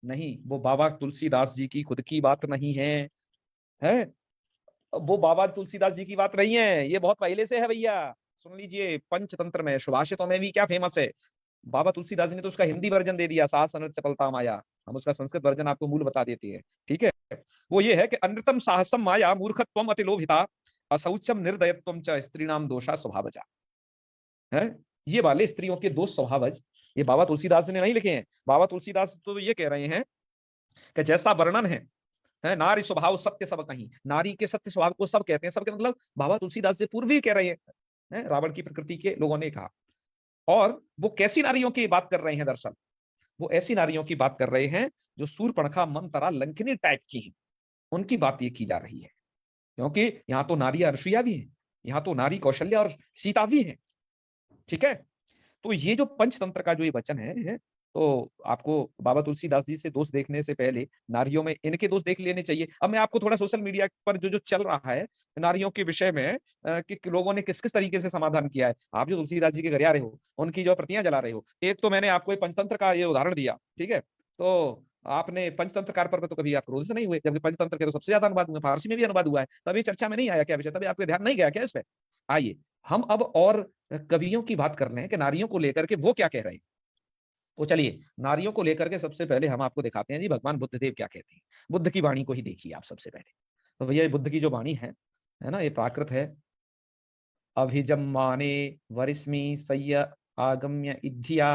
नहीं, वो बाबा तुलसीदास जी की खुद की बात नहीं है, वो बाबा तुलसीदास जी की बात नहीं है, ये बहुत पहले से है भैया। सुन लीजिए, पंचतंत्र में, सुभाषितों में भी क्या फेमस है, बाबा तुलसीदास जी ने तो उसका हिंदी वर्जन दे दिया, साहस अनर्थ चपलता माया। हम उसका संस्कृत वर्जन आपको मूल बता देते हैं, ठीक है। वो ये है कि अनृतम साहसम माया मूर्खत्वम अतिलोभिता अशौचम निर्दयत्वम च स्त्रीणाम दोषा स्वभावजा। है, ये वाले स्त्रियों के दोष स्वभावज, ये बाबा तुलसीदास ने नहीं लिखे हैं। बाबा तुलसीदास तो ये कह रहे हैं कि जैसा वर्णन है नारी स्वभाव सत्य सब कहीं, नारी के सत्य स्वभाव को सब कहते हैं। सबके मतलब बाबा तुलसीदास से पूर्व ही कह रहे हैं, रावण की प्रकृति के लोगों ने कहा। और वो कैसी नारियों की बात कर रहे हैं? दरअसल वो ऐसी नारियों की बात कर रहे हैं जो सूर्पणखा, मंतरा, लंकिनी टाइप की हैं, उनकी बात ये की जा रही है। क्योंकि यहाँ तो नारी अनसुईया भी है, यहाँ तो नारी कौशल्या और सीता भी है, ठीक है। तो ये जो पंचतंत्र का जो ये वचन है, तो आपको बाबा तुलसीदास जी से दोष देखने से पहले नारियों में इनके दोष देख लेने चाहिए। अब मैं आपको थोड़ा सोशल मीडिया पर जो जो चल रहा है नारियों के विषय में, कि लोगों ने किस किस तरीके से समाधान किया है। आप जो तुलसीदास जी के घर आ रहे हो, उनकी जो प्रतियां जला रहे हो, एक तो मैंने आपको पंचतंत्र का ये उदाहरण दिया, ठीक है। तो आपने पंचतंत्रकार पर तो कभी आप क्रोधित नहीं हुए, जबकि पंचतंत्र के तो सबसे ज्यादा अनुवाद हुए, फारसी में भी अनुवाद हुआ है, तभी चर्चा में नहीं आया क्या विषय? तभी आपके ध्यान नहीं गया क्या इस पे? आइए हम अब और कवियों की बात कर रहे हैं कि नारियों को लेकर के वो क्या कह रहे हैं। तो चलिए नारियों को लेकर के सबसे पहले हम आपको दिखाते हैं जी भगवान बुद्ध देव क्या कहते हैं। बुद्ध की वाणी को ही देखिए आप सबसे पहले। तो भैया ये बुद्ध की जो वाणी है ना, ये प्राकृत है। अभिजम्माने वरिस्मी सय्य आगम्य इद्धिया।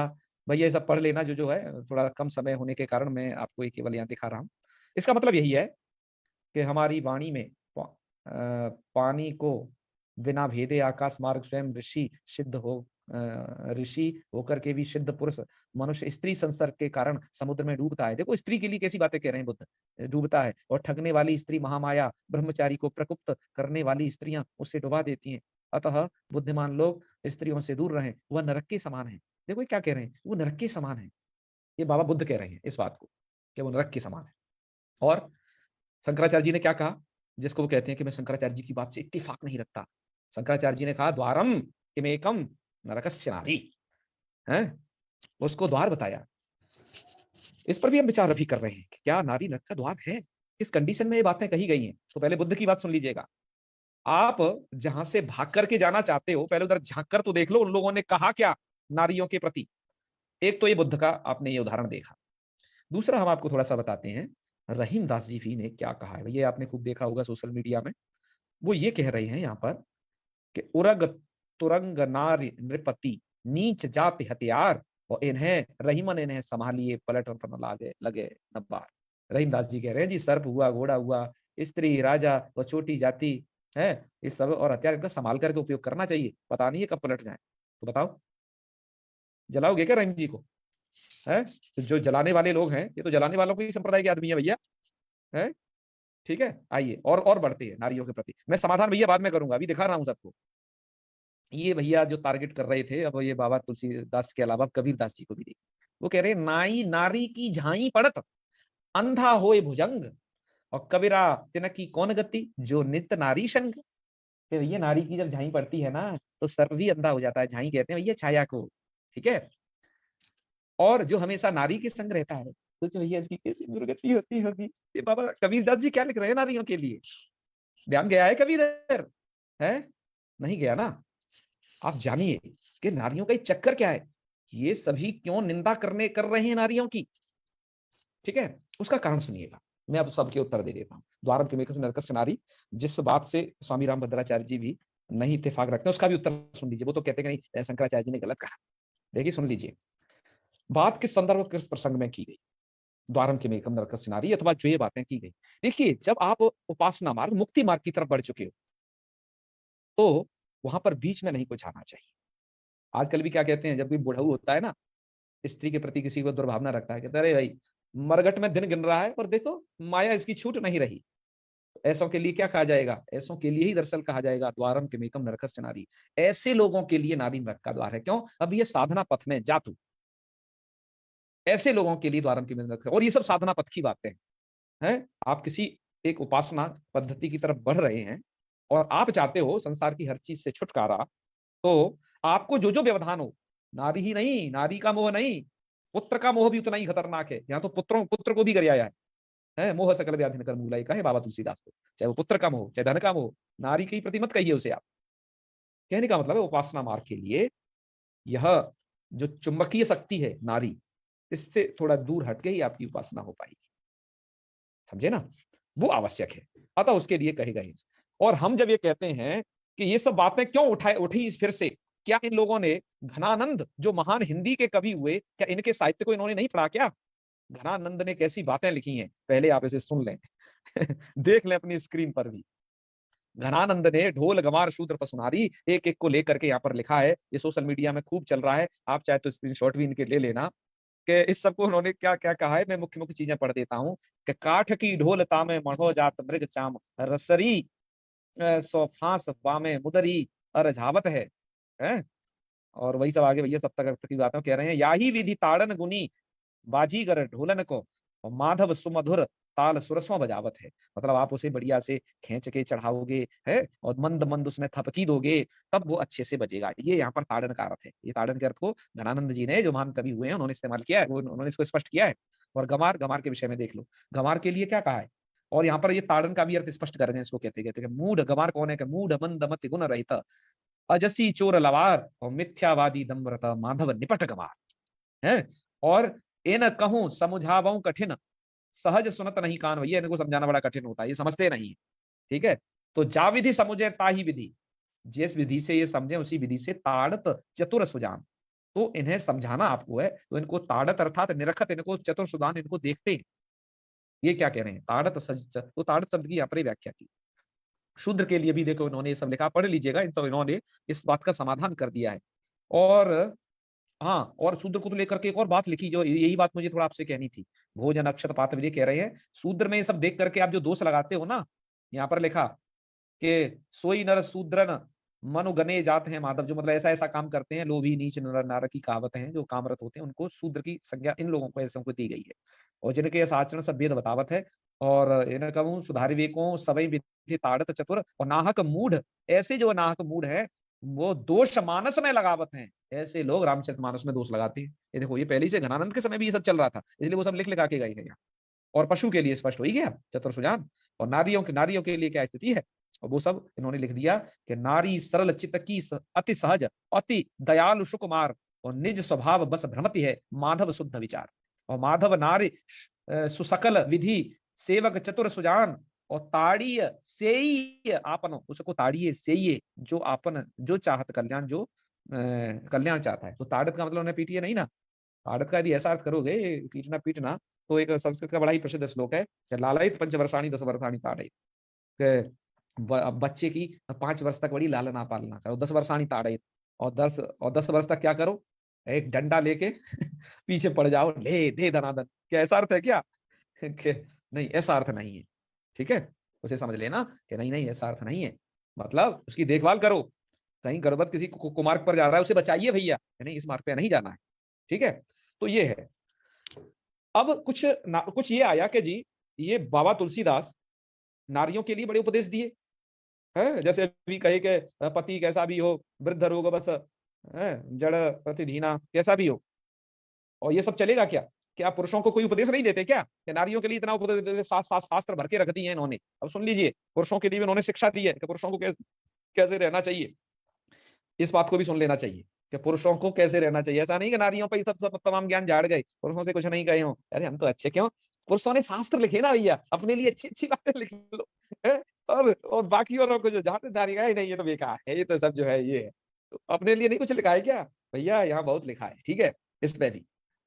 भैया ये सब पढ़ लेना, जो जो है थोड़ा कम समय होने के कारण मैं आपको ये केवल यहाँ दिखा रहा हूँ। इसका मतलब यही है कि हमारी वाणी में पानी को बिना भेदे आकाश मार्ग स्वयं ऋषि सिद्ध हो, ऋषि होकर के भी सिद्ध पुरुष मनुष्य स्त्री संसर्ग के कारण समुद्र में डूबता है। देखो स्त्री के लिए कैसी बातें कह रहे हैं बुद्ध, डूबता है। और ठगने वाली स्त्री महामाया ब्रह्मचारी को प्रकुप्त करने वाली स्त्रियां उससे डुबा देती हैं। अतः बुद्धिमान लोग स्त्रियों से दूर रहें, वह नरक के समान है। देखो ये क्या कह रहे हैं, वो नरक के समान है। ये बाबा बुद्ध कह रहे हैं इस बात को कि वो नरक के समान है। और शंकराचार्य जी ने क्या कहा, जिसको वो कहते हैं कि मैं शंकराचार्य जी की बात से इत्तेफाक नहीं रखता। शंकराचार्य जी ने कहा द्वारम किमेकम नरकस्य नारी, है, उसको द्वार बताया। इस पर भी हम विचार अभी कर रहे हैं कि क्या नारी नरक का द्वार है, किस कंडीशन में ये बातें कही गई हैं। तो पहले बुद्ध की बात सुन लीजिएगा। आप जहां से भाग करके जाना चाहते हो, पहले उधर झांक कर तो देख लो उन लोगों ने कहा क्या नारियों के प्रति। एक तो ये बुद्ध का आपने ये उदाहरण देखा। दूसरा हम आपको थोड़ा सा बताते हैं रहीम दास जी भी ने क्या कहा है। ये आपने खूब देखा होगा सोशल मीडिया में। वो ये कह रहे हैं यहाँ पर कि उरग तुरंग नारी नृपति नीच जाति हथियार, और इन्हें रहीमन इन्हें संभालिए पलटन पर लगे लगे नब्बार। रहीमदास जी कह रहे हैं जी सर्प हुआ, घोड़ा हुआ, स्त्री, राजा व छोटी जाति है, इस सब और हथियार इनका संभाल करके उपयोग करना चाहिए, पता नहीं है कब पलट जाए। तो बताओ जलाओगे क्या रहीम जी को? है, तो जो जलाने वाले लोग हैं ये तो जलाने वालों के ही संप्रदाय के आदमी है भैया, है, ठीक है। आइए और बढ़ते हैं नारियों के प्रति। मैं समाधान भैया बाद में करूंगा, अभी दिखा रहा हूं सबको। ये भैया जो टारगेट कर रहे थे, अब ये बाबा तुलसीदास के अलावा कबीर दास जी को भी देखिए। वो कह रहे हैं नाई नारी की झाई पड़त अंधा होए भुजंग, और कबीरा तिनकी कौन गति जो नित्य नारी संग। तो भैया नारी की जब झाई पड़ती है ना तो सर्प भी अंधा हो जाता है। झाई कहते हैं भैया छाया को, ठीक है। और जो हमेशा नारी के संग रहता है तो भैया इसकी कैसी दुर्गति होती होगी। ये बाबा कबीरदास जी क्या लिख रहे हैं नारियों के लिए? ध्यान गया है कभी इधर? है, नहीं गया ना। आप जानिए कि नारियों का चक्कर क्या है, ये सभी क्यों निंदा करने कर रहे हैं नारियों की, ठीक है। उसका कारण सुनिएगा, मैं अब सबके उत्तर दे देता हूँ। द्वारम के मेकस नरकस्य नारी, जिस बात से स्वामी राम भद्राचार्य जी भी नहीं इत्तेफाक रखते हैं, उसका भी उत्तर सुन लीजिए। वो तो कहते हैं कि नहीं शंकराचार्य जी ने गलत कहा। देखिए सुन लीजिए बात किस संदर्भ किस प्रसंग में की गई। द्वारम के मेकम नरकस्य नारी अथवा जो ये बातें की गई। देखिए जब आप उपासना मार्ग मुक्ति मार्ग की तरफ बढ़ चुके हो तो वहां पर बीच में नहीं कुछ आना चाहिए। आजकल भी क्या कहते हैं, जब कोई बुढ़ऊ होता है ना स्त्री के प्रति किसी को दुर्भावना रखता है, कहते अरे भाई मरगट में दिन गिन रहा है और देखो माया इसकी छूट नहीं रही। ऐसों के लिए क्या कहा जाएगा? ऐसों के लिए ही दरअसल कहा जाएगा द्वारम के मेकम नरकस्य नारी। ऐसे लोगों के लिए नारी नरक का द्वार है। क्यों? अब ये साधना पथ में जातु, ऐसे लोगों के लिए द्वारम के नरक। और ये सब साधना पथ की बातें हैं। आप किसी एक उपासना पद्धति की तरफ बढ़ रहे हैं और आप चाहते हो संसार की हर चीज से छुटकारा, तो आपको जो जो व्यवधान हो, नारी ही नहीं, नारी का मोह नहीं, पुत्र का मोह भी उतना ही खतरनाक है। यहाँ तो पुत्र को भी गरियाया है, मोह सकल व्याधि न कर मूला, कहे बाबा तुलसीदास को। चाहे वो पुत्र का मोह, चाहे धन का मोह, नारी के प्रति मत कहिए उसे आप। कहने का मतलब है उपासना मार्ग के लिए यह जो चुंबकीय शक्ति है नारी, इससे थोड़ा दूर हटके ही आपकी उपासना हो पाएगी, समझे ना, वो आवश्यक है। अतः उसके लिए कहे गए। और हम जब ये कहते हैं कि ये सब बातें क्यों उठी फिर से, क्या इन लोगों ने घनानंद जो महान हिंदी के कवि हुए, क्या इनके साहित्य को इन्होंने नहीं पढ़ा क्या? घनानंद ने कैसी बातें लिखी हैं, पहले आप इसे सुन लें। देख लें अपनी स्क्रीन पर भी। घनानंद ने ढोल गमार शूद्र पसुनारी एक एक को लेकर के यहाँ पर लिखा है, ये सोशल मीडिया में खूब चल रहा है, आप चाहे तो स्क्रीनशॉट भी इनके ले लेना, कि इस सबको उन्होंने क्या क्या कहा है। मैं मुख्य मुख्य चीजें पढ़ देता हूँ कि काठ की ढोल तामे मढ़ो जात मृग चाम रसरी सो फांस वामे मुदरी अरझावत है। और वही सब आगे भैया सब तक की बातें कह रहे हैं। या ही विधि ताड़न गुनी बाजीगर ढोलन को और माधव सुमधुर ताल सुरसों बजावत है। मतलब आप उसे बढ़िया से खींच के चढ़ाओगे है और मंद मंद उसमें थपकी दोगे, तब वो अच्छे से बजेगा। ये यहाँ पर ताड़न का अर्थ है। ये ताड़न के अर्थ को घनानंद जी ने, जो महान कवि हुए हैं, उन्होंने इस्तेमाल किया है, वो उन्होंने इसको स्पष्ट किया है। और गमार, गमार के विषय में देख लो, गमार के लिए क्या कहा है। और यहाँ पर ये ताड़न का भी अर्थ स्पष्ट कर रहे हैं, इसको कहते कहते मूढ़। गमार कौन है? मूढ़ मंद मति गुण रहित अजसी चोर लवार और मिथ्यावादी दम्रत माधव निपट गमार है। और इन कहूं समुझावऊ कठिन सहज सुनत नहीं कान। भैया इनको समझाना बड़ा कठिन होता है, ये समझते नहीं है, ठीक है। तो जा विधि समुझे ताही विधि, जिस विधि से ये समझे उसी विधि से ताड़त चतुर सुजान। तो इन्हें समझाना आपको है, तो इनको ताड़त अर्थात निरखत, इनको चतुर सुजान, इनको देखते हैं। ये क्या कह रहे हैं, ताड़त तो ताड़त शब्द की यहाँ पर व्याख्या की। शूद्र के लिए भी देखो इन्होंने ये सब लिखा, पढ़ लीजिएगा, इन सब इन्होंने इस बात का समाधान कर दिया है। और हाँ, और शूद्र को तो लेकर के एक और बात लिखी, जो यही बात मुझे थोड़ा आपसे कहनी थी। भोजन अक्षत पात्र विधि कह रहे हैं, शूद्र में ये सब देख करके आप जो दोष लगाते हो ना, यहाँ पर लिखा कि सोई नर शूद्रन मनु गने जात हैं माधव, जो मतलब ऐसा ऐसा काम करते हैं, लोभी नीच नर नारक की कहावत है, जो कामरत होते हैं, उनको शूद्र की संज्ञा इन लोगों को ऐसे को दी गई है। और जिनके ऐसा आचरण सब वेद बतावत है। और इन कहूँ सुधारी विवेकों सबई विधि ताड़त चतुर और नाहक मूढ़, ऐसे जो नाहक मूढ़ है वो दोष मानस में लगावत हैं। ऐसे लोग रामचरितमानस में दोष लगाते हैं। ये देखो, ये पहले ही से घनानंद के समय भी ये सब चल रहा था, इसलिए वो सब लिख लिखा के गए हैं यहाँ। और पशु के लिए स्पष्ट हो ही गया चतुर सुजान। और नारियों के लिए क्या स्थिति है, और वो सब इन्होंने लिख दिया कि नारी सरल चित्त की अति सहज अति दयालु सुकुमार और निज स्वभाव बस भ्रमति है माधव शुद्ध विचार। और माधव नारी सुसकल विधि सेवक चतुर सुजान और ताड़ीय सेय आपन, उसको ताड़िए सेय जो आपन, जो चाहत कल्याण, जो कल्याण चाहता है। तो ताड़त का मतलब उन्हें पीटिए नहीं ना, ताड़त का यदि ऐसा अर्थ करोगे पीटना पीटना, तो एक संस्कृत का बड़ा ही प्रसिद्ध श्लोक है, लालयित पंचवर्षाणी 10 वर्षाणी ताड़यित, बच्चे की 5 वर्ष तक बड़ी लालना पालना करो, 10 वर्षाणी ताड़यित, और 10 वर्ष तक क्या करो, एक डंडा लेके पीछे पड़ जाओ, ले दे धनादन। क्या ऐसा अर्थ है क्या? नहीं, ऐसा अर्थ नहीं है, ठीक है। उसे समझ लेना कि नहीं नहीं, ऐसा अर्थ नहीं है। मतलब उसकी देखभाल करो, कहीं गर्भवत किसी कुमार्ग पर जा रहा है, उसे बचाइए भैया, नहीं इस मार्ग पे नहीं जाना है, ठीक है। तो ये है। अब कुछ ये आया कि जी ये बाबा तुलसीदास नारियों के लिए बड़े उपदेश दिए हैं, जैसे अभी कहे कि पति कैसा भी हो, वृद्ध रोग बस है, जड़ प्रतिधीना, कैसा भी हो। और ये सब चलेगा क्या? क्या पुरुषों को कोई उपदेश नहीं देते क्या? कि नारियों के लिए इतना उपदेश देते, शास्त्र भर के रख दिए हैं इन्होंने। अब सुन लीजिए, पुरुषों के लिए भी उन्होंने शिक्षा दी है कि पुरुषों को कैसे रहना चाहिए। इस बात को भी सुन लेना चाहिए कि पुरुषों को कैसे रहना चाहिए। ऐसा नहीं कि नारियों पर सब तमाम ज्ञान झाड़ गए, पुरुषों से कुछ नहीं कहे हो, अरे हम तो अच्छे क्यों, पुरुषों ने शास्त्र लिखे ना भैया, अपने लिए अच्छी अच्छी बातें लिख लो है? और बाकी और को जो जहां नारी गए, नहीं ये तो बेकार है, ये तो सब जो है ये है, तो अपने लिए नहीं कुछ लिखा है क्या भैया? यहाँ बहुत लिखा है, ठीक है, इस पे भी।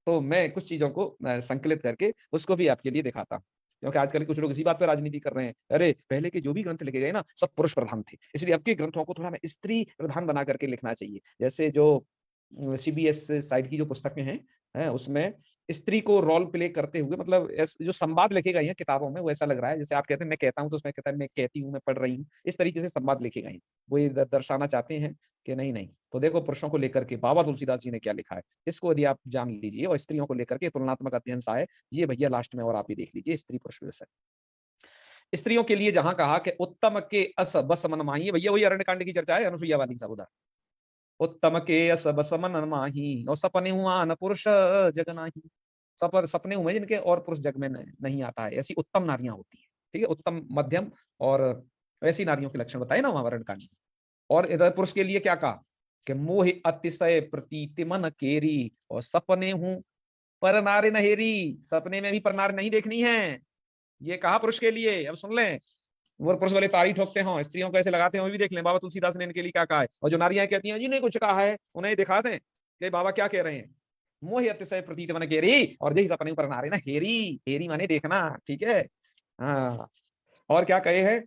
तो मैं कुछ चीजों को संकलित करके उसको भी आपके लिए दिखाता हूँ, क्योंकि आजकल कुछ लोग इसी बात पर राजनीति कर रहे हैं। अरे पहले के जो भी ग्रंथ लिखे गए ना, सब पुरुष प्रधान थे, इसलिए अब के ग्रंथों को थोड़ा मैं स्त्री प्रधान बना करके लिखना चाहिए। जैसे जो सीबीएस साइड की जो पुस्तकें हैं उसमें स्त्री को रोल प्ले करते हुए, मतलब जो संवाद लिखे गए हैं किताबों में, वो ऐसा लग रहा है जैसे आप कहते हैं मैं कहता हूँ, तो उसमें कहता है मैं कहती हूँ, मैं पढ़ रही हूँ, इस तरीके से संवाद लिखे गए हैं। वो ये दर्शाना चाहते हैं कि नहीं नहीं। तो देखो पुरुषों को लेकर के बाबा तुलसीदास जी ने क्या लिखा है, इसको यदि आप जान लीजिए। और स्त्रियों को लेकर के तुलनात्मक अध्ययन सा है ये भैया, लास्ट में और आप ही देख लीजिए, स्त्री पुरुष विषय। स्त्रियों के लिए जहां कहा कि उत्तम के अस बस मन माही, भैया वही अरण्यकांड की चर्चा है, अनुसुईया वाली सब उधर। उत्तम के अस बस मन माही और सपने हुआ न पुरुष जग नाही। सपने हुए जिनके और पुरुष जग में नहीं आता है, ऐसी उत्तम नारियां होती है, ठीक है, उत्तम मध्यम और ऐसी नारियों के लक्षण बताए ना वहां अरण्यकांड में। और इधर पुरुष के लिए क्या कहा कि मोह अतिशय प्रतीति मन केरी और सपने हूं पर नारी नहेरी, सपने में भी पर नारी नहीं देखनी है। ये कहा पुरुष के लिए। अब सुन लें, वो पुरुष वाले तारी ठोकते हो, स्त्रियों को ऐसे लगाते हैं, वो भी देख लें बाबा तुलसीदास ने इनके लिए क्या कहा है। और जो नारियां कहती हैं जी नहीं कुछ कहा है, उन्हें दिखा दें कि बाबा क्या कह रहे हैं। मोहि अतिशय प्रतीत मन केरी, और जही सपने पर नारे ना हेरी, हेरी माने देखना, ठीक है। हाँ, और क्या कहे हैं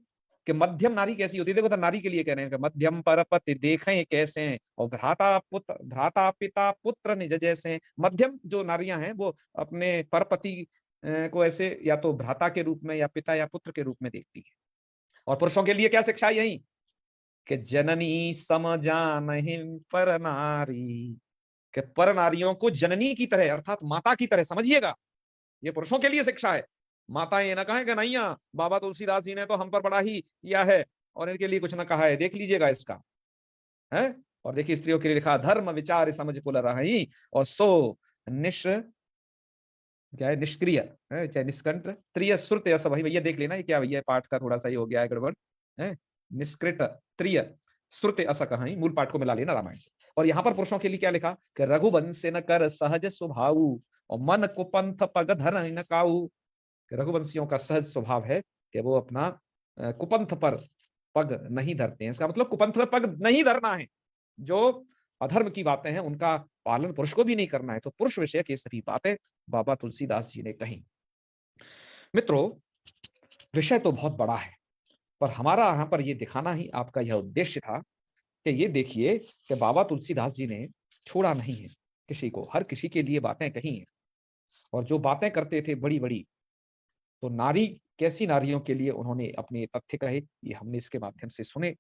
कि मध्यम नारी कैसी होती है, देखो तो नारी के लिए कह रहे हैं कि मध्यम परपति देखें कैसे, और भ्राता पिता पुत्र निज जैसे। मध्यम जो नारियां हैं वो अपने परपति को ऐसे या तो भ्राता के रूप में या पिता या पुत्र के रूप में देखती है। और पुरुषों के लिए क्या शिक्षा है यही कि जननी सम जानहि पर नारी, कि पर नारियों को जननी की तरह अर्थात माता की तरह समझिएगा। ये पुरुषों के लिए शिक्षा है। माता ये ना कहें कि नहीं बाबा तुलसीदास जी ने तो हम पर बड़ा ही किया है और इनके लिए कुछ ना कहा है, देख लीजिएगा इसका है। और देखिए स्त्रियों के लिए लिखा, धर्म विचार समझ कुल रही, और सो निश क्या है निष्क्रिय है चाहे निष्कंठ त्रिय श्रुत सब। भाई भैया देख लेना ये क्या भैया, पाठ का थोड़ा सा ही हो गया है गड़बड़ है। निष्कृत त्रिय श्रुत अस कहाई, मूल पाठ को मिला लेना रामायण से। और यहाँ पर पुरुषों के लिए क्या लिखा कि रघुवंश न कर सहज स्वभाव, और मन को पंथ पग धर न काऊ। रघुवंशियों का सहज स्वभाव है कि वो अपना कुपंथ पर पग नहीं धरते हैं। इसका मतलब कुपंथ पर पग नहीं धरना है। जो अधर्म की बातें हैं उनका पालन पुरुष को भी नहीं करना है। तो पुरुष विषय की सभी बातें बाबा तुलसीदास जी ने कही। मित्रों, विषय तो बहुत बड़ा है, पर हमारा यहाँ पर ये दिखाना ही आपका यह उद्देश्य था कि ये देखिए कि बाबा तुलसीदास जी ने छोड़ा नहीं है किसी को, हर किसी के लिए बातें कही हैं। और जो बातें करते थे बड़ी बड़ी, तो नारी कैसी नारियों के लिए उन्होंने अपने तथ्य कहे, ये हमने इसके माध्यम से सुने।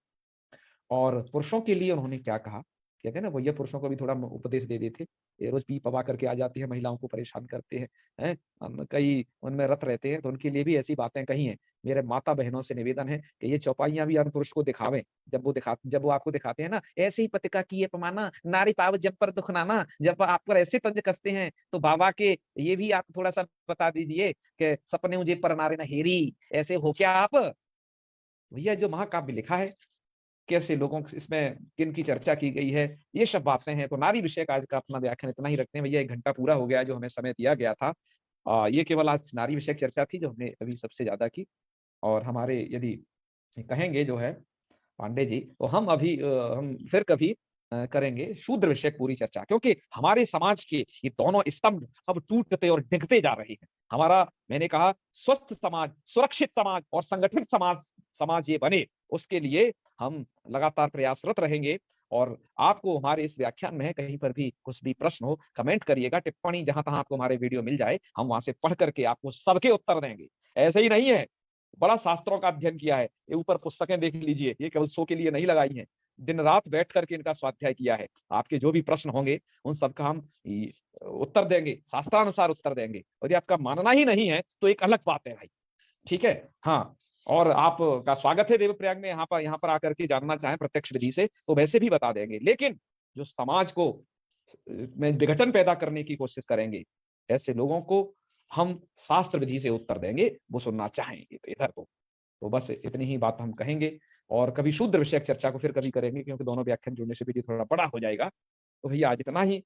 और पुरुषों के लिए उन्होंने क्या कहा, कहते हैं ना भैया पुरुषों को भी थोड़ा उपदेश दे देते, ये रोज पी पवा करके आ जाते हैं, महिलाओं को परेशान करते हैं कई उनमें रत रहते हैं, तो उनके लिए भी ऐसी बातें कही हैं। मेरे माता बहनों से निवेदन है कि ये चौपाइयां भी हम पुरुष को दिखावें, जब वो आपको दिखाते हैं ना ऐसे ही पतिका किए पमाना, नारी पाव जब पर दुखनाना, जब आप पर ऐसे तंज कसते हैं, तो बाबा के ये भी आप थोड़ा सा बता दीजिए कि सपने मुझे पर नारे ना हेरी, ऐसे हो क्या आप। भैया जो महाकाव्य लिखा है, कैसे लोगों इसमें किन की चर्चा की गई है, ये सब बातें हैं। तो नारी विषय का आज का अपना व्याख्यान इतना ही रखते हैं भैया, 1 घंटा पूरा हो गया जो हमें समय दिया गया था। ये केवल आज नारी विषय चर्चा थी जो हमने अभी सबसे ज्यादा की। और हमारे यदि कहेंगे जो है पांडे जी, तो हम अभी हम फिर कभी करेंगे शूद्र विषय पूरी चर्चा, क्योंकि हमारे समाज के ये दोनों स्तंभ अब टूटते और डिगते जा रहे हैं। हमारा, मैंने कहा, स्वस्थ समाज, सुरक्षित समाज और संगठित समाज ये बने, उसके लिए हम लगातार प्रयासरत रहेंगे। और आपको हमारे इस व्याख्यान में कहीं पर भी कुछ भी प्रश्न हो, कमेंट करिएगा, टिप्पणी जहां तहां आपको हमारे वीडियो मिल जाए, हम वहां से पढ़ करके आपको सबके उत्तर देंगे। ऐसे ही नहीं है, बड़ा शास्त्रों का अध्ययन किया है, ये ऊपर पुस्तकें देख लीजिए, ये केवल शो के लिए नहीं लगाई हैं, दिन रात बैठ करके इनका स्वाध्याय किया है। आपके जो भी प्रश्न होंगे उन सबका हम उत्तर देंगे, शास्त्रानुसार उत्तर देंगे। यदि आपका मानना ही नहीं है तो एक अलग बात है भाई, ठीक है। हाँ, और आपका स्वागत है देवप्रयाग में, यहाँ पर आकर के जानना चाहें प्रत्यक्ष विधि से तो वैसे भी बता देंगे। लेकिन जो समाज को में विघटन पैदा करने की कोशिश करेंगे, ऐसे लोगों को हम शास्त्र विधि से उत्तर देंगे, वो सुनना चाहेंगे तो इधर को। तो बस इतनी ही बात हम कहेंगे, और कभी शूद्र विषयक चर्चा को फिर कभी करेंगे, क्योंकि दोनों व्याख्यान जुड़ने से भी थोड़ा बड़ा हो जाएगा। तो भैया आज इतना ही।